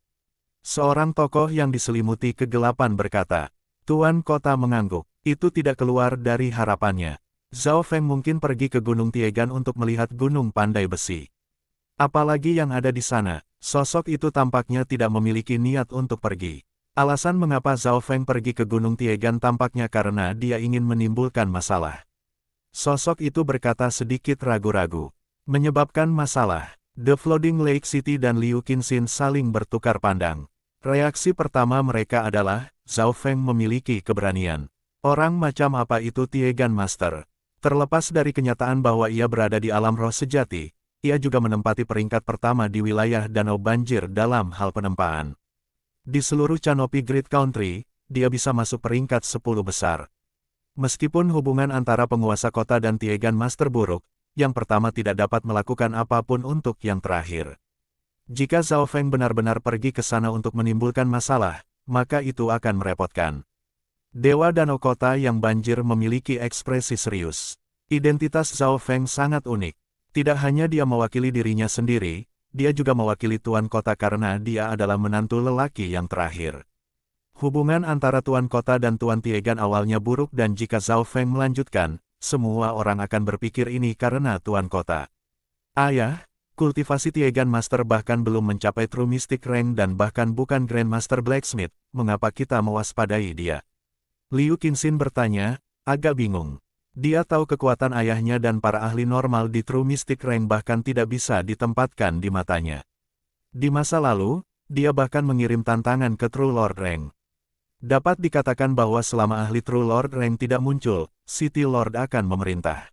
Seorang tokoh yang diselimuti kegelapan berkata, Tuan kota mengangguk, itu tidak keluar dari harapannya. Zhao Feng mungkin pergi ke Gunung Tiegan untuk melihat Gunung Pandai Besi. Apalagi yang ada di sana, sosok itu tampaknya tidak memiliki niat untuk pergi. Alasan mengapa Zhao Feng pergi ke Gunung Tiegan tampaknya karena dia ingin menimbulkan masalah. Sosok itu berkata sedikit ragu-ragu. Menyebabkan masalah. The Flooding Lake City dan Liu Qinxin saling bertukar pandang. Reaksi pertama mereka adalah, Zhao Feng memiliki keberanian. Orang macam apa itu Tiegan Master? Terlepas dari kenyataan bahwa ia berada di alam roh sejati, ia juga menempati peringkat pertama di wilayah Danau Banjir dalam hal penempaan. Di seluruh Canopy Great Country, dia bisa masuk peringkat 10 besar. Meskipun hubungan antara penguasa kota dan Tiegan Master buruk, yang pertama tidak dapat melakukan apapun untuk yang terakhir. Jika Zhao Feng benar-benar pergi ke sana untuk menimbulkan masalah, maka itu akan merepotkan. Dewa Danau Kota yang banjir memiliki ekspresi serius. Identitas Zhao Feng sangat unik. Tidak hanya dia mewakili dirinya sendiri, dia juga mewakili Tuan Kota karena dia adalah menantu lelaki yang terakhir. Hubungan antara Tuan Kota dan Tuan Tiegan awalnya buruk dan jika Zhao Feng melanjutkan, semua orang akan berpikir ini karena Tuan Kota. Ayah, kultivasi Tiegan Master bahkan belum mencapai True Mystic Rank dan bahkan bukan Grandmaster Blacksmith, mengapa kita mewaspadai dia? Liu Qinxin bertanya, agak bingung. Dia tahu kekuatan ayahnya dan para ahli normal di True Mystic Rank bahkan tidak bisa ditempatkan di matanya. Di masa lalu, dia bahkan mengirim tantangan ke True Lord Rank. Dapat dikatakan bahwa selama ahli True Lord Rank tidak muncul, City Lord akan memerintah.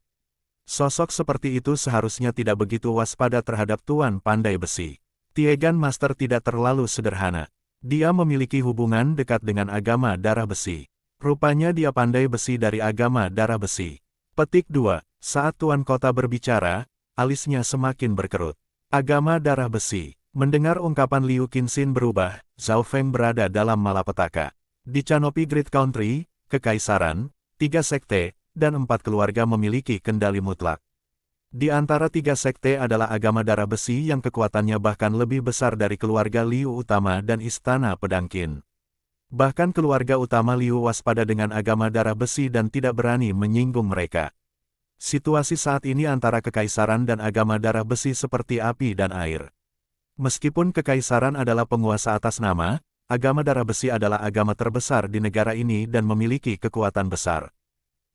Sosok seperti itu seharusnya tidak begitu waspada terhadap Tuan Pandai Besi. Tiegan Master tidak terlalu sederhana. Dia memiliki hubungan dekat dengan agama darah besi. Rupanya dia pandai besi dari agama darah besi. Petik 2. Saat Tuan Kota berbicara, alisnya semakin berkerut. Agama darah besi. Mendengar ungkapan Liu Qinxin berubah, Zhao Feng berada dalam malapetaka. Di Canopy Great Country, Kekaisaran, 3 sekte, dan 4 keluarga memiliki kendali mutlak. Di antara 3 sekte adalah agama darah besi yang kekuatannya bahkan lebih besar dari keluarga Liu utama dan Istana Pedang Qin. Bahkan keluarga utama Liu waspada dengan agama darah besi dan tidak berani menyinggung mereka. Situasi saat ini antara Kekaisaran dan agama darah besi seperti api dan air. Meskipun Kekaisaran adalah penguasa atas nama, agama darah besi adalah agama terbesar di negara ini dan memiliki kekuatan besar.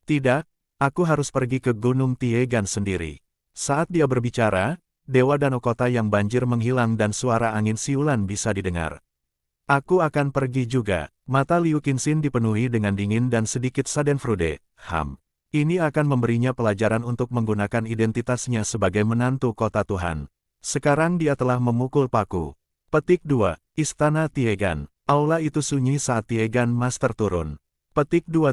Tidak, aku harus pergi ke Gunung Tiegan sendiri. Saat dia berbicara, Dewa Danau Kota yang banjir menghilang dan suara angin siulan bisa didengar. Aku akan pergi juga. Mata Liu Qinxin dipenuhi dengan dingin dan sedikit schadenfreude. Ini akan memberinya pelajaran untuk menggunakan identitasnya sebagai menantu kota Tuhan. Sekarang dia telah memukul paku. Petik 2. Istana Tiegan. Aula itu sunyi saat Tiegan Master turun. Petik 2.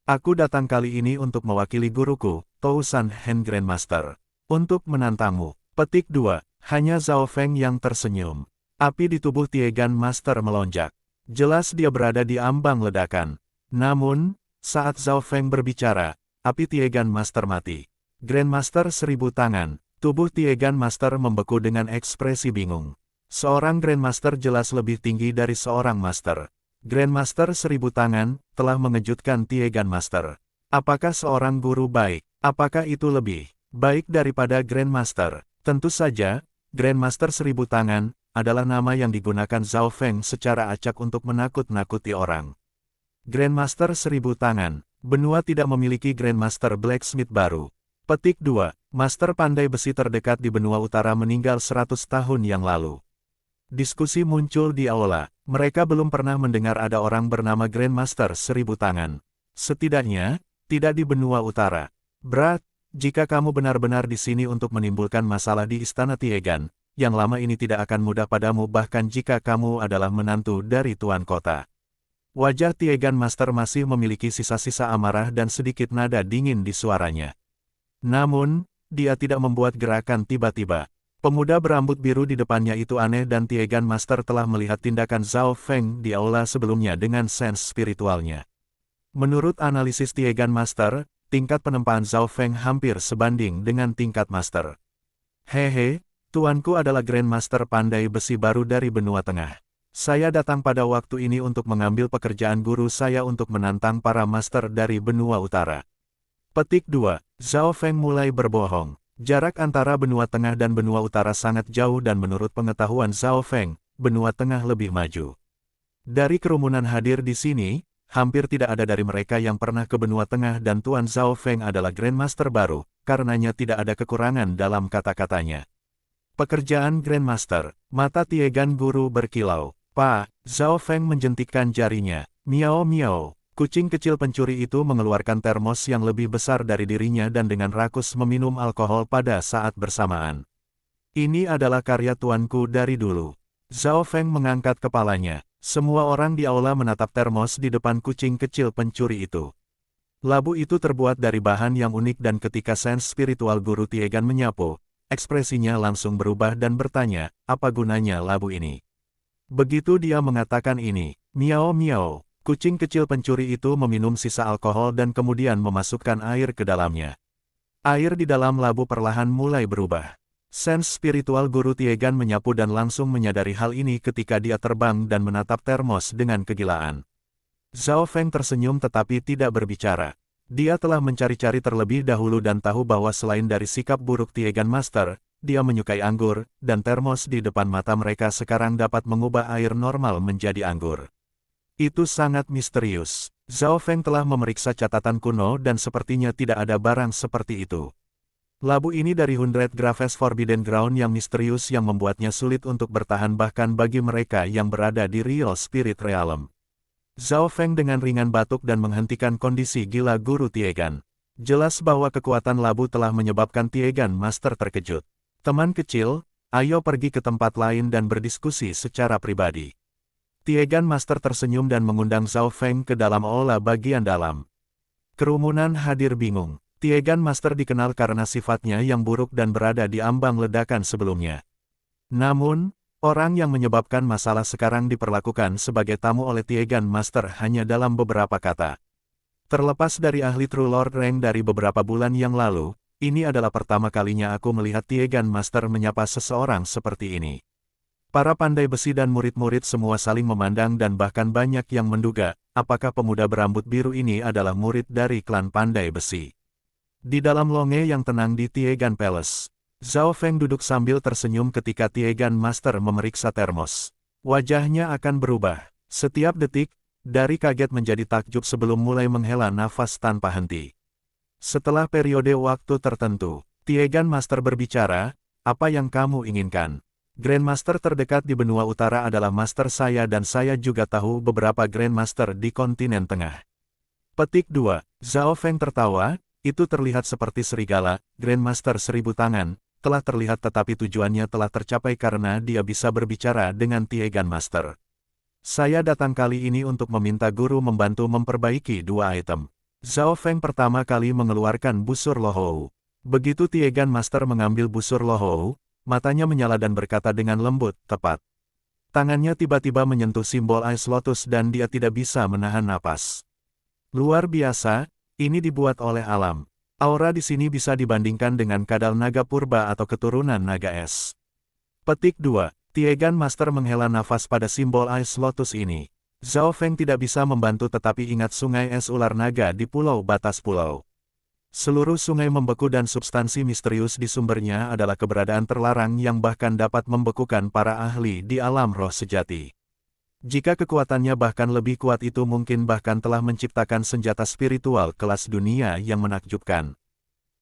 Aku datang kali ini untuk mewakili guruku, Tousan Hen Grandmaster. Untuk menantangmu. Petik 2. Hanya Zhao Feng yang tersenyum. Api di tubuh Tiegan Master melonjak. Jelas dia berada di ambang ledakan. Namun, saat Zhao Feng berbicara, api Tiegan Master mati. Grandmaster 1000 tangan. Tubuh Tiegan Master membeku dengan ekspresi bingung. Seorang Grandmaster jelas lebih tinggi dari seorang Master. Grandmaster 1000 tangan telah mengejutkan Tiegan Master. Apakah seorang guru baik? Apakah itu lebih baik daripada Grandmaster? Tentu saja, Grandmaster 1000 tangan adalah nama yang digunakan Zhao Feng secara acak untuk menakut-nakuti orang. Grandmaster 1000 tangan. Benua tidak memiliki Grandmaster Blacksmith baru. Petik 2. Master pandai besi terdekat di benua utara meninggal 100 tahun yang lalu. Diskusi muncul di aula. Mereka belum pernah mendengar ada orang bernama Grandmaster 1000 tangan. Setidaknya, tidak di benua utara. Berat, jika kamu benar-benar di sini untuk menimbulkan masalah di Istana Tiegan, yang lama ini tidak akan mudah padamu bahkan jika kamu adalah menantu dari Tuan Kota. Wajah Tiegan Master masih memiliki sisa-sisa amarah dan sedikit nada dingin di suaranya. Namun, dia tidak membuat gerakan tiba-tiba. Pemuda berambut biru di depannya itu aneh dan Tiegan Master telah melihat tindakan Zhao Feng di aula sebelumnya dengan sens spiritualnya. Menurut analisis Tiegan Master, tingkat penempaan Zhao Feng hampir sebanding dengan tingkat Master. Hehe, tuanku adalah Grandmaster pandai besi baru dari benua tengah. Saya datang pada waktu ini untuk mengambil pekerjaan guru saya untuk menantang para Master dari benua utara. Petik 2. Zhao Feng mulai berbohong. Jarak antara benua tengah dan benua utara sangat jauh dan menurut pengetahuan Zhao Feng, benua tengah lebih maju. Dari kerumunan hadir di sini, hampir tidak ada dari mereka yang pernah ke benua tengah dan Tuan Zhao Feng adalah Grandmaster baru, karenanya tidak ada kekurangan dalam kata-katanya. Pekerjaan Grandmaster, mata Tiegan guru berkilau. Pak, Zhao Feng menjentikkan jarinya. Miao miao. Kucing kecil pencuri itu mengeluarkan termos yang lebih besar dari dirinya dan dengan rakus meminum alkohol pada saat bersamaan. Ini adalah karya tuanku dari dulu. Zhao Feng mengangkat kepalanya. Semua orang di aula menatap termos di depan kucing kecil pencuri itu. Labu itu terbuat dari bahan yang unik dan ketika sens spiritual guru Tiegan menyapu, ekspresinya langsung berubah dan bertanya, apa gunanya labu ini? Begitu dia mengatakan ini, miao miao, kucing kecil pencuri itu meminum sisa alkohol dan kemudian memasukkan air ke dalamnya. Air di dalam labu perlahan mulai berubah. Sens spiritual guru Tiegan menyapu dan langsung menyadari hal ini ketika dia terbang dan menatap termos dengan kegilaan. Zhao Feng tersenyum tetapi tidak berbicara. Dia telah mencari-cari terlebih dahulu dan tahu bahwa selain dari sikap buruk Tiegan Master, dia menyukai anggur, dan termos di depan mata mereka sekarang dapat mengubah air normal menjadi anggur. Itu sangat misterius. Zhao Feng telah memeriksa catatan kuno dan sepertinya tidak ada barang seperti itu. Labu ini dari 100 Graves Forbidden Ground yang misterius yang membuatnya sulit untuk bertahan bahkan bagi mereka yang berada di Real Spirit Realm. Zhao Feng dengan ringan batuk dan menghentikan kondisi gila guru Tiegan. Jelas bahwa kekuatan labu telah menyebabkan Tiegan Master terkejut. Teman kecil, ayo pergi ke tempat lain dan berdiskusi secara pribadi. Tiegan Master tersenyum dan mengundang Zhao Feng ke dalam aula bagian dalam. Kerumunan hadir bingung. Tiegan Master dikenal karena sifatnya yang buruk dan berada di ambang ledakan sebelumnya. Namun, orang yang menyebabkan masalah sekarang diperlakukan sebagai tamu oleh Tiegan Master hanya dalam beberapa kata. Terlepas dari ahli True Lord Rank dari beberapa bulan yang lalu, ini adalah pertama kalinya aku melihat Tiegan Master menyapa seseorang seperti ini. Para pandai besi dan murid-murid semua saling memandang dan bahkan banyak yang menduga, apakah pemuda berambut biru ini adalah murid dari klan pandai besi. Di dalam longe yang tenang di Tiegan Palace, Zhao Feng duduk sambil tersenyum ketika Tiegan Master memeriksa termos. Wajahnya akan berubah. Setiap detik, dari kaget menjadi takjub sebelum mulai menghela nafas tanpa henti. Setelah periode waktu tertentu, Tiegan Master berbicara, apa yang kamu inginkan? Grandmaster terdekat di benua utara adalah master saya dan saya juga tahu beberapa Grandmaster di kontinen tengah. Petik 2. Zhao Feng tertawa. Itu terlihat seperti serigala, Grandmaster 1000 tangan, telah terlihat tetapi tujuannya telah tercapai karena dia bisa berbicara dengan Tiegan Master. Saya datang kali ini untuk meminta guru membantu memperbaiki 2 item. Zhao Feng pertama kali mengeluarkan busur lohou. Begitu Tiegan Master mengambil busur lohou, matanya menyala dan berkata dengan lembut, tepat. Tangannya tiba-tiba menyentuh simbol Ice Lotus dan dia tidak bisa menahan napas. Luar biasa. Ini dibuat oleh alam. Aura di sini bisa dibandingkan dengan kadal naga purba atau keturunan naga es. Petik 2. Tiegan Master menghela nafas pada simbol Ice Lotus ini. Zhao Feng tidak bisa membantu tetapi ingat sungai es ular naga di pulau batas pulau. Seluruh sungai membeku dan substansi misterius di sumbernya adalah keberadaan terlarang yang bahkan dapat membekukan para ahli di alam roh sejati. Jika kekuatannya bahkan lebih kuat itu mungkin bahkan telah menciptakan senjata spiritual kelas dunia yang menakjubkan.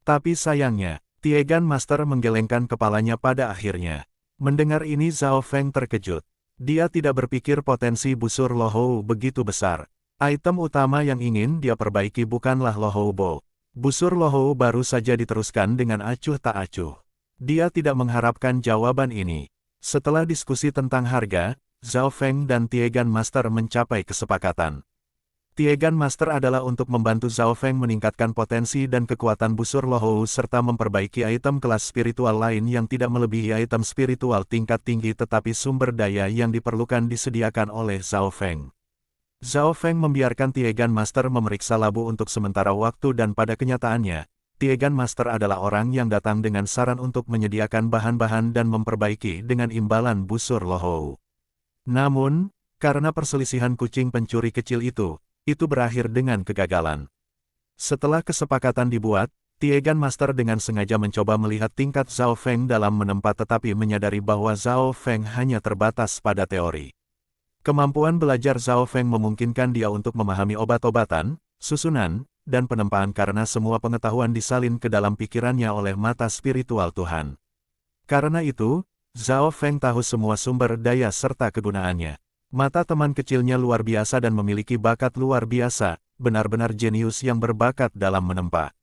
Tapi sayangnya, Tiegan Master menggelengkan kepalanya pada akhirnya. Mendengar ini Zhao Feng terkejut. Dia tidak berpikir potensi busur lohou begitu besar. Item utama yang ingin dia perbaiki bukanlah lohou bo. Busur lohou baru saja diteruskan dengan acuh tak acuh. Dia tidak mengharapkan jawaban ini. Setelah diskusi tentang harga, Zhao Feng dan Tiegan Master mencapai kesepakatan. Tiegan Master adalah untuk membantu Zhao Feng meningkatkan potensi dan kekuatan busur lohou serta memperbaiki item kelas spiritual lain yang tidak melebihi item spiritual tingkat tinggi tetapi sumber daya yang diperlukan disediakan oleh Zhao Feng. Zhao Feng membiarkan Tiegan Master memeriksa labu untuk sementara waktu dan pada kenyataannya, Tiegan Master adalah orang yang datang dengan saran untuk menyediakan bahan-bahan dan memperbaiki dengan imbalan busur Lohou. Namun, karena perselisihan kucing pencuri kecil itu berakhir dengan kegagalan. Setelah kesepakatan dibuat, Tiegan Master dengan sengaja mencoba melihat tingkat Zhao Feng dalam menempa tetapi menyadari bahwa Zhao Feng hanya terbatas pada teori. Kemampuan belajar Zhao Feng memungkinkan dia untuk memahami obat-obatan, susunan, dan penempaan karena semua pengetahuan disalin ke dalam pikirannya oleh mata spiritual Tuhan. Karena itu, Zhao Feng tahu semua sumber daya serta kegunaannya. Mata teman kecilnya luar biasa dan memiliki bakat luar biasa, benar-benar jenius yang berbakat dalam menempa.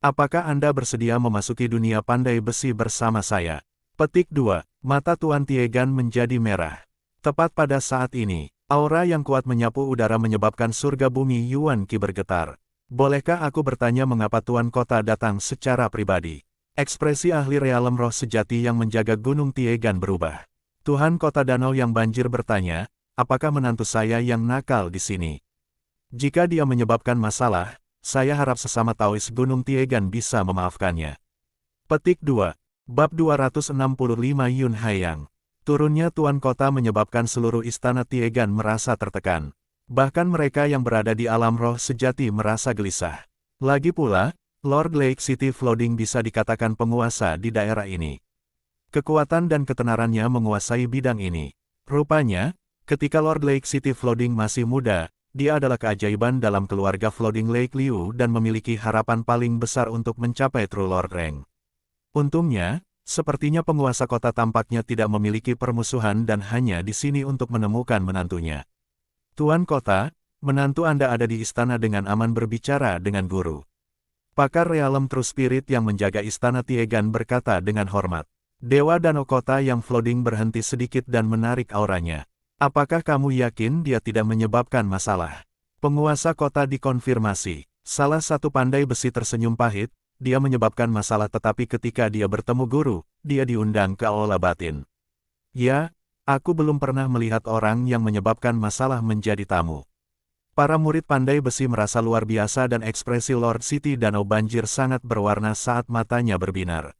Apakah Anda bersedia memasuki dunia pandai besi bersama saya? Petik 2. Mata Tuan Tiegan menjadi merah. Tepat pada saat ini, aura yang kuat menyapu udara menyebabkan surga bumi Yuan Qi bergetar. Bolehkah aku bertanya mengapa Tuan Kota datang secara pribadi? Ekspresi ahli realem roh sejati yang menjaga Gunung Tiegan berubah. Tuhan Kota Danau yang banjir bertanya, apakah menantu saya yang nakal di sini? Jika dia menyebabkan masalah, saya harap sesama Taois Gunung Tiegan bisa memaafkannya. Petik 2. Bab 265 Yun Haiyang. Turunnya Tuan Kota menyebabkan seluruh istana Tiegan merasa tertekan. Bahkan mereka yang berada di alam roh sejati merasa gelisah. Lagi pula, Lord Lake City Flooding bisa dikatakan penguasa di daerah ini. Kekuatan dan ketenarannya menguasai bidang ini. Rupanya, ketika Lord Lake City Flooding masih muda, dia adalah keajaiban dalam keluarga Flooding Lake Liu dan memiliki harapan paling besar untuk mencapai True Lord Rank. Untungnya, sepertinya penguasa kota tampaknya tidak memiliki permusuhan dan hanya di sini untuk menemukan menantunya. Tuan Kota, menantu Anda ada di istana dengan aman berbicara dengan guru. Pakar realem True Spirit yang menjaga istana Tiegan berkata dengan hormat. Dewa Danau Kota yang flooding berhenti sedikit dan menarik auranya. Apakah kamu yakin dia tidak menyebabkan masalah? Penguasa kota dikonfirmasi. Salah satu pandai besi tersenyum pahit. Dia menyebabkan masalah tetapi ketika dia bertemu guru, dia diundang ke aula batin. Ya, aku belum pernah melihat orang yang menyebabkan masalah menjadi tamu. Para murid pandai besi merasa luar biasa dan ekspresi Lord City Danau Banjir sangat berwarna saat matanya berbinar.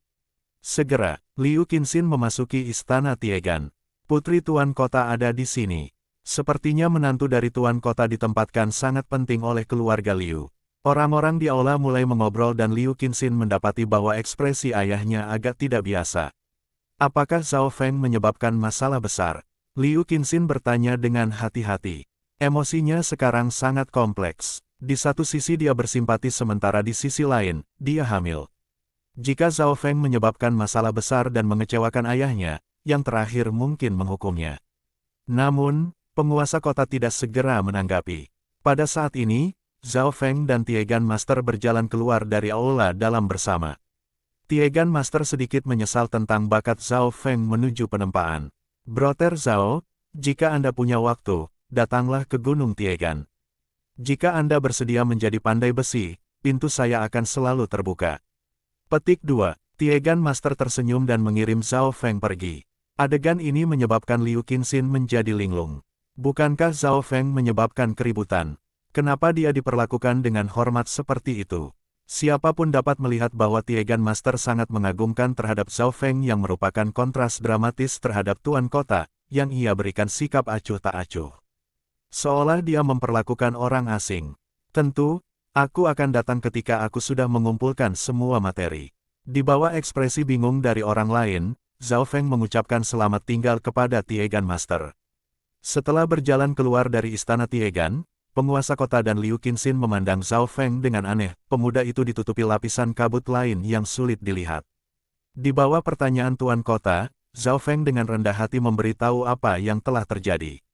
Segera, Liu Qinxin memasuki istana Tiegan. Putri Tuan Kota ada di sini. Sepertinya menantu dari Tuan Kota ditempatkan sangat penting oleh keluarga Liu. Orang-orang di aula mulai mengobrol dan Liu Qinxin mendapati bahwa ekspresi ayahnya agak tidak biasa. Apakah Zhao Feng menyebabkan masalah besar? Liu Qinxin bertanya dengan hati-hati. Emosinya sekarang sangat kompleks. Di satu sisi dia bersimpati sementara di sisi lain, dia hamil. Jika Zhao Feng menyebabkan masalah besar dan mengecewakan ayahnya, yang terakhir mungkin menghukumnya. Namun, penguasa kota tidak segera menanggapi. Pada saat ini, Zhao Feng dan Tiegan Master berjalan keluar dari aula dalam bersama. Tiegan Master sedikit menyesal tentang bakat Zhao Feng menuju penempaan. Brother Zhao, jika Anda punya waktu, datanglah ke Gunung Tiegan. Jika Anda bersedia menjadi pandai besi, pintu saya akan selalu terbuka. Petik 2. Tiegan Master tersenyum dan mengirim Zhao Feng pergi. Adegan ini menyebabkan Liu Qinxin menjadi linglung. Bukankah Zhao Feng menyebabkan keributan? Kenapa dia diperlakukan dengan hormat seperti itu? Siapapun dapat melihat bahwa Tiegan Master sangat mengagumkan terhadap Zhao Feng yang merupakan kontras dramatis terhadap Tuan Kota, yang ia berikan sikap acuh tak acuh. Seolah dia memperlakukan orang asing. Tentu, aku akan datang ketika aku sudah mengumpulkan semua materi. Di bawah ekspresi bingung dari orang lain, Zhao Feng mengucapkan selamat tinggal kepada Tiegan Master. Setelah berjalan keluar dari istana Tiegan, penguasa kota dan Liu Qinxin memandang Zhao Feng dengan aneh, pemuda itu ditutupi lapisan kabut lain yang sulit dilihat. Di bawah pertanyaan Tuan Kota, Zhao Feng dengan rendah hati memberitahu apa yang telah terjadi.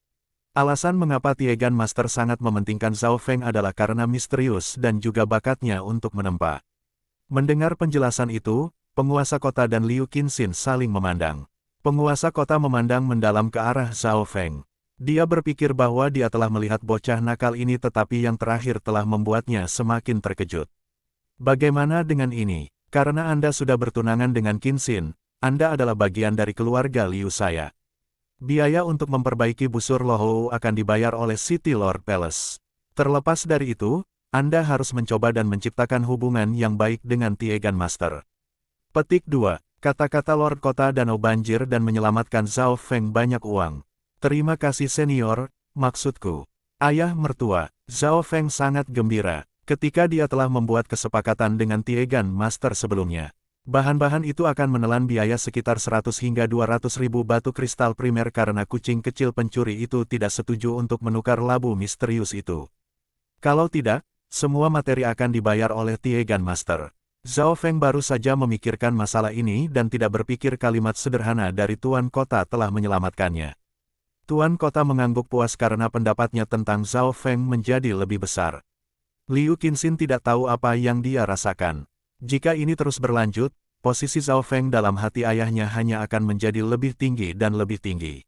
Alasan mengapa Tiegan Master sangat mementingkan Zhao Feng adalah karena misterius dan juga bakatnya untuk menempa. Mendengar penjelasan itu, penguasa kota dan Liu Qinxin saling memandang. Penguasa kota memandang mendalam ke arah Zhao Feng. Dia berpikir bahwa dia telah melihat bocah nakal ini tetapi yang terakhir telah membuatnya semakin terkejut. Bagaimana dengan ini? Karena Anda sudah bertunangan dengan Qinxin, Anda adalah bagian dari keluarga Liu saya. Biaya untuk memperbaiki busur Lohou akan dibayar oleh City Lord Palace. Terlepas dari itu, Anda harus mencoba dan menciptakan hubungan yang baik dengan Tiegan Master. Petik 2. Kata-kata Lord Kota Danau banjir dan menyelamatkan Zhao Feng banyak uang. Terima kasih senior, maksudku. Ayah mertua, Zhao Feng sangat gembira ketika dia telah membuat kesepakatan dengan Tiegan Master sebelumnya. Bahan-bahan itu akan menelan biaya sekitar 100 hingga 200 ribu batu kristal primer karena kucing kecil pencuri itu tidak setuju untuk menukar labu misterius itu. Kalau tidak, semua materi akan dibayar oleh Tiegan Master. Zhao Feng baru saja memikirkan masalah ini dan tidak berpikir kalimat sederhana dari Tuan Kota telah menyelamatkannya. Tuan Kota mengangguk puas karena pendapatnya tentang Zhao Feng menjadi lebih besar. Liu Qinxin tidak tahu apa yang dia rasakan. Jika ini terus berlanjut, posisi Zhao Feng dalam hati ayahnya hanya akan menjadi lebih tinggi dan lebih tinggi.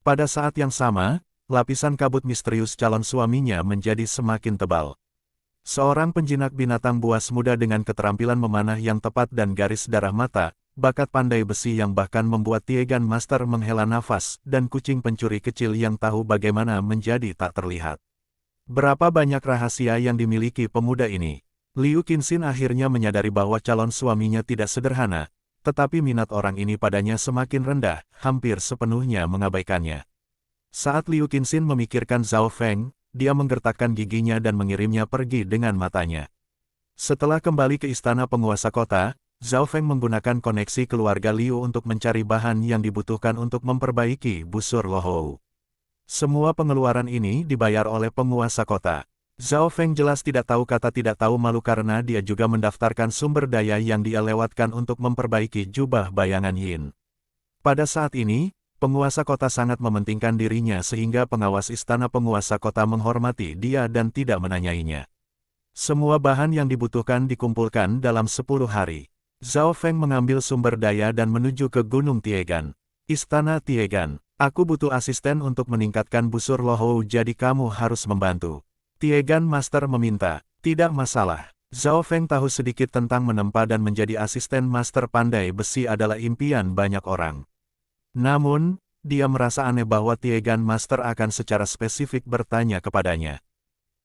Pada saat yang sama, lapisan kabut misterius calon suaminya menjadi semakin tebal. Seorang penjinak binatang buas muda dengan keterampilan memanah yang tepat dan garis darah mata, bakat pandai besi yang bahkan membuat Tiegan Master menghela nafas, dan kucing pencuri kecil yang tahu bagaimana menjadi tak terlihat. Berapa banyak rahasia yang dimiliki pemuda ini? Liu Qinxin akhirnya menyadari bahwa calon suaminya tidak sederhana, tetapi minat orang ini padanya semakin rendah, hampir sepenuhnya mengabaikannya. Saat Liu Qinxin memikirkan Zhao Feng, dia menggertakkan giginya dan mengirimnya pergi dengan matanya. Setelah kembali ke istana penguasa kota, Zhao Feng menggunakan koneksi keluarga Liu untuk mencari bahan yang dibutuhkan untuk memperbaiki busur Lohou. Semua pengeluaran ini dibayar oleh penguasa kota. Zhao Feng jelas tidak tahu kata tidak tahu malu karena dia juga mendaftarkan sumber daya yang dia lewatkan untuk memperbaiki jubah bayangan Yin. Pada saat ini, penguasa kota sangat mementingkan dirinya sehingga pengawas istana penguasa kota menghormati dia dan tidak menanyainya. Semua bahan yang dibutuhkan dikumpulkan dalam 10 hari. Zhao Feng mengambil sumber daya dan menuju ke Gunung Tiegan. Istana Tiegan, aku butuh asisten untuk meningkatkan busur Lohou jadi kamu harus membantu. Tiegan Master meminta, tidak masalah. Zhao Feng tahu sedikit tentang menempa dan menjadi asisten master pandai besi adalah impian banyak orang. Namun, dia merasa aneh bahwa Tiegan Master akan secara spesifik bertanya kepadanya.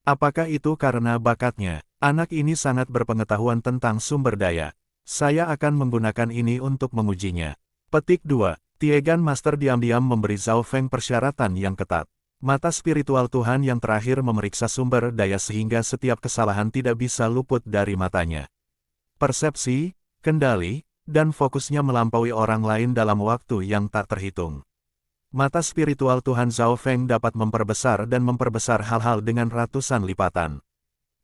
Apakah itu karena bakatnya? Anak ini sangat berpengetahuan tentang sumber daya. Saya akan menggunakan ini untuk mengujinya. Petik 2. Tiegan Master diam-diam memberi Zhao Feng persyaratan yang ketat. Mata spiritual Tuhan yang terakhir memeriksa sumber daya sehingga setiap kesalahan tidak bisa luput dari matanya. Persepsi, kendali, dan fokusnya melampaui orang lain dalam waktu yang tak terhitung. Mata spiritual Tuhan Zhao Feng dapat memperbesar dan memperbesar hal-hal dengan ratusan lipatan.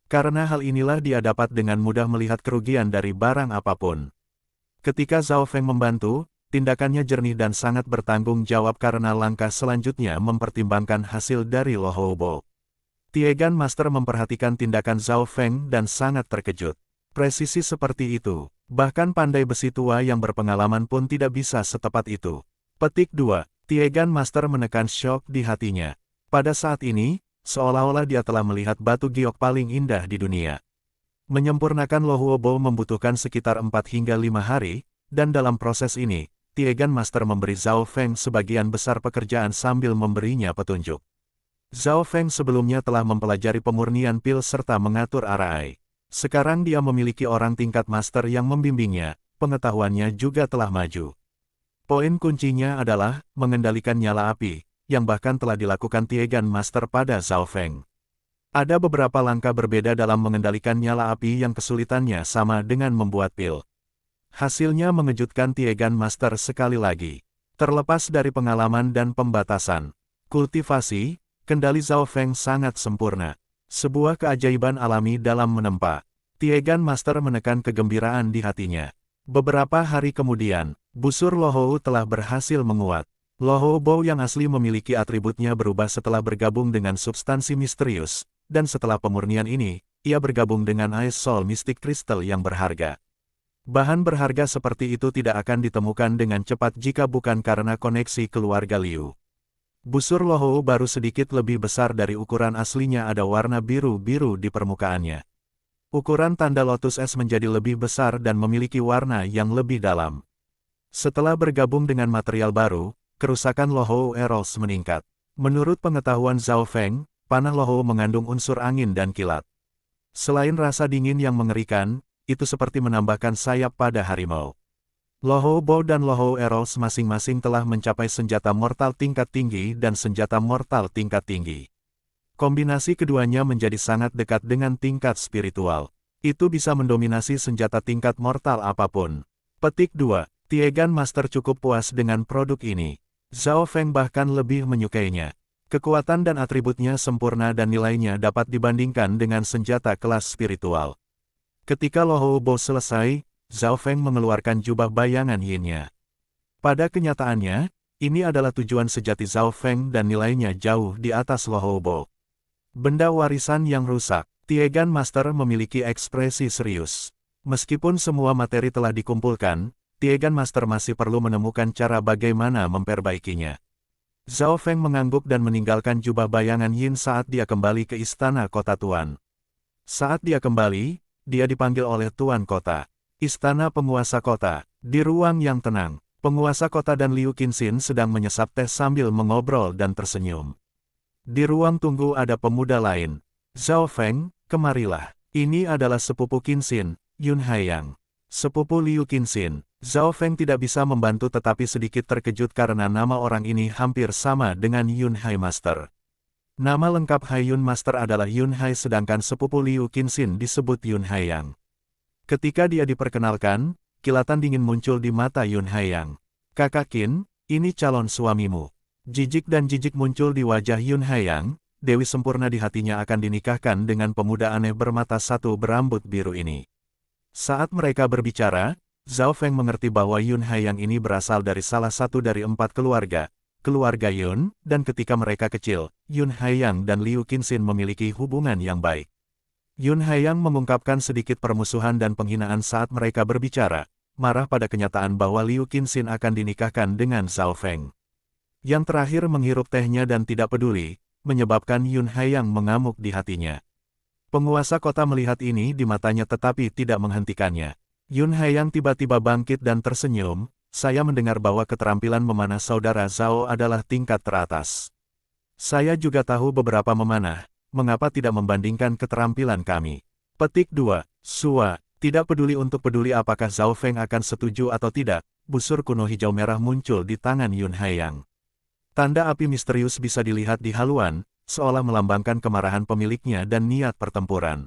Karena hal inilah dia dapat dengan mudah melihat kerugian dari barang apapun. Ketika Zhao Feng membantu, tindakannya jernih dan sangat bertanggung jawab karena langkah selanjutnya mempertimbangkan hasil dari Lohou Bo. Tiegan Master memperhatikan tindakan Zhao Feng dan sangat terkejut. Presisi seperti itu, bahkan pandai besi tua yang berpengalaman pun tidak bisa setepat itu. Petik 2. Tiegan Master menekan syok di hatinya. Pada saat ini, seolah-olah dia telah melihat batu giok paling indah di dunia. Menyempurnakan Lohou Bo membutuhkan sekitar 4 hingga 5 hari, dan dalam proses ini, Tiegan Master memberi Zhao Feng sebagian besar pekerjaan sambil memberinya petunjuk. Zhao Feng sebelumnya telah mempelajari pemurnian pil serta mengatur arai. Sekarang dia memiliki orang tingkat master yang membimbingnya, pengetahuannya juga telah maju. Poin kuncinya adalah mengendalikan nyala api, yang bahkan telah dilakukan Tiegan Master pada Zhao Feng. Ada beberapa langkah berbeda dalam mengendalikan nyala api yang kesulitannya sama dengan membuat pil. Hasilnya mengejutkan Tiegan Master sekali lagi. Terlepas dari pengalaman dan pembatasan, kultivasi, kendali Zhao Feng sangat sempurna. Sebuah keajaiban alami dalam menempa. Tiegan Master menekan kegembiraan di hatinya. Beberapa hari kemudian, busur Lohou telah berhasil menguat. Lohou Bo yang asli memiliki atributnya berubah setelah bergabung dengan substansi misterius, dan setelah pemurnian ini, ia bergabung dengan Ice Soul Mystic Crystal yang berharga. Bahan berharga seperti itu tidak akan ditemukan dengan cepat jika bukan karena koneksi keluarga Liu. Busur Lohou baru sedikit lebih besar dari ukuran aslinya, ada warna biru-biru di permukaannya. Ukuran tanda lotus es menjadi lebih besar dan memiliki warna yang lebih dalam. Setelah bergabung dengan material baru, kerusakan Lohou Eros meningkat. Menurut pengetahuan Zhao Feng, panah Lohou mengandung unsur angin dan kilat. Selain rasa dingin yang mengerikan, itu seperti menambahkan sayap pada harimau. Lohou Bo dan Lohou Eros masing-masing telah mencapai senjata mortal tingkat tinggi dan senjata mortal tingkat tinggi. Kombinasi keduanya menjadi sangat dekat dengan tingkat spiritual. Itu bisa mendominasi senjata tingkat mortal apapun. Petik 2. Tiegan Master cukup puas dengan produk ini. Zhao Feng bahkan lebih menyukainya. Kekuatan dan atributnya sempurna dan nilainya dapat dibandingkan dengan senjata kelas spiritual. Ketika Lohou Bo selesai, Zhao Feng mengeluarkan jubah bayangan yin-nya. Pada kenyataannya, ini adalah tujuan sejati Zhao Feng dan nilainya jauh di atas Lohou Bo. Benda warisan yang rusak. Tiegan Master memiliki ekspresi serius. Meskipun semua materi telah dikumpulkan, Tiegan Master masih perlu menemukan cara bagaimana memperbaikinya. Zhao Feng mengangguk dan meninggalkan jubah bayangan yin saat dia kembali ke istana kota Tuan. Saat dia kembali, dia dipanggil oleh Tuan Kota. Istana penguasa kota. Di ruang yang tenang, penguasa kota dan Liu Qinxin sedang menyesap teh sambil mengobrol dan tersenyum. Di ruang tunggu ada pemuda lain. Zhao Feng, kemarilah. Ini adalah sepupu Qinxin, Yun Haiyang. Sepupu Liu Qinxin. Zhao Feng tidak bisa membantu tetapi sedikit terkejut karena nama orang ini hampir sama dengan Yun Hai Master. Nama lengkap Hai Yun Master adalah Yun Hai sedangkan sepupu Liu Qinxin disebut Yun Haiyang. Ketika dia diperkenalkan, kilatan dingin muncul di mata Yun Haiyang. Kakak Qin, ini calon suamimu. Jijik dan jijik muncul di wajah Yun Haiyang, Dewi sempurna di hatinya akan dinikahkan dengan pemuda aneh bermata satu berambut biru ini. Saat mereka berbicara, Zhao Feng mengerti bahwa Yun Haiyang ini berasal dari salah satu dari 4 keluarga, keluarga Yun, dan ketika mereka kecil, Yun Haiyang dan Liu Qinxin memiliki hubungan yang baik. Yun Haiyang mengungkapkan sedikit permusuhan dan penghinaan saat mereka berbicara, marah pada kenyataan bahwa Liu Qinxin akan dinikahkan dengan Zhao Feng. Yang terakhir menghirup tehnya dan tidak peduli, menyebabkan Yun Haiyang mengamuk di hatinya. Penguasa kota melihat ini di matanya tetapi tidak menghentikannya. Yun Haiyang tiba-tiba bangkit dan tersenyum, saya mendengar bahwa keterampilan memanah saudara Zhao adalah tingkat teratas. Saya juga tahu beberapa memanah, mengapa tidak membandingkan keterampilan kami. Petik 2. Sua, tidak peduli apakah Zhao Feng akan setuju atau tidak, busur kuno hijau merah muncul di tangan Yun Haiyang. Tanda api misterius bisa dilihat di haluan, seolah melambangkan kemarahan pemiliknya dan niat pertempuran.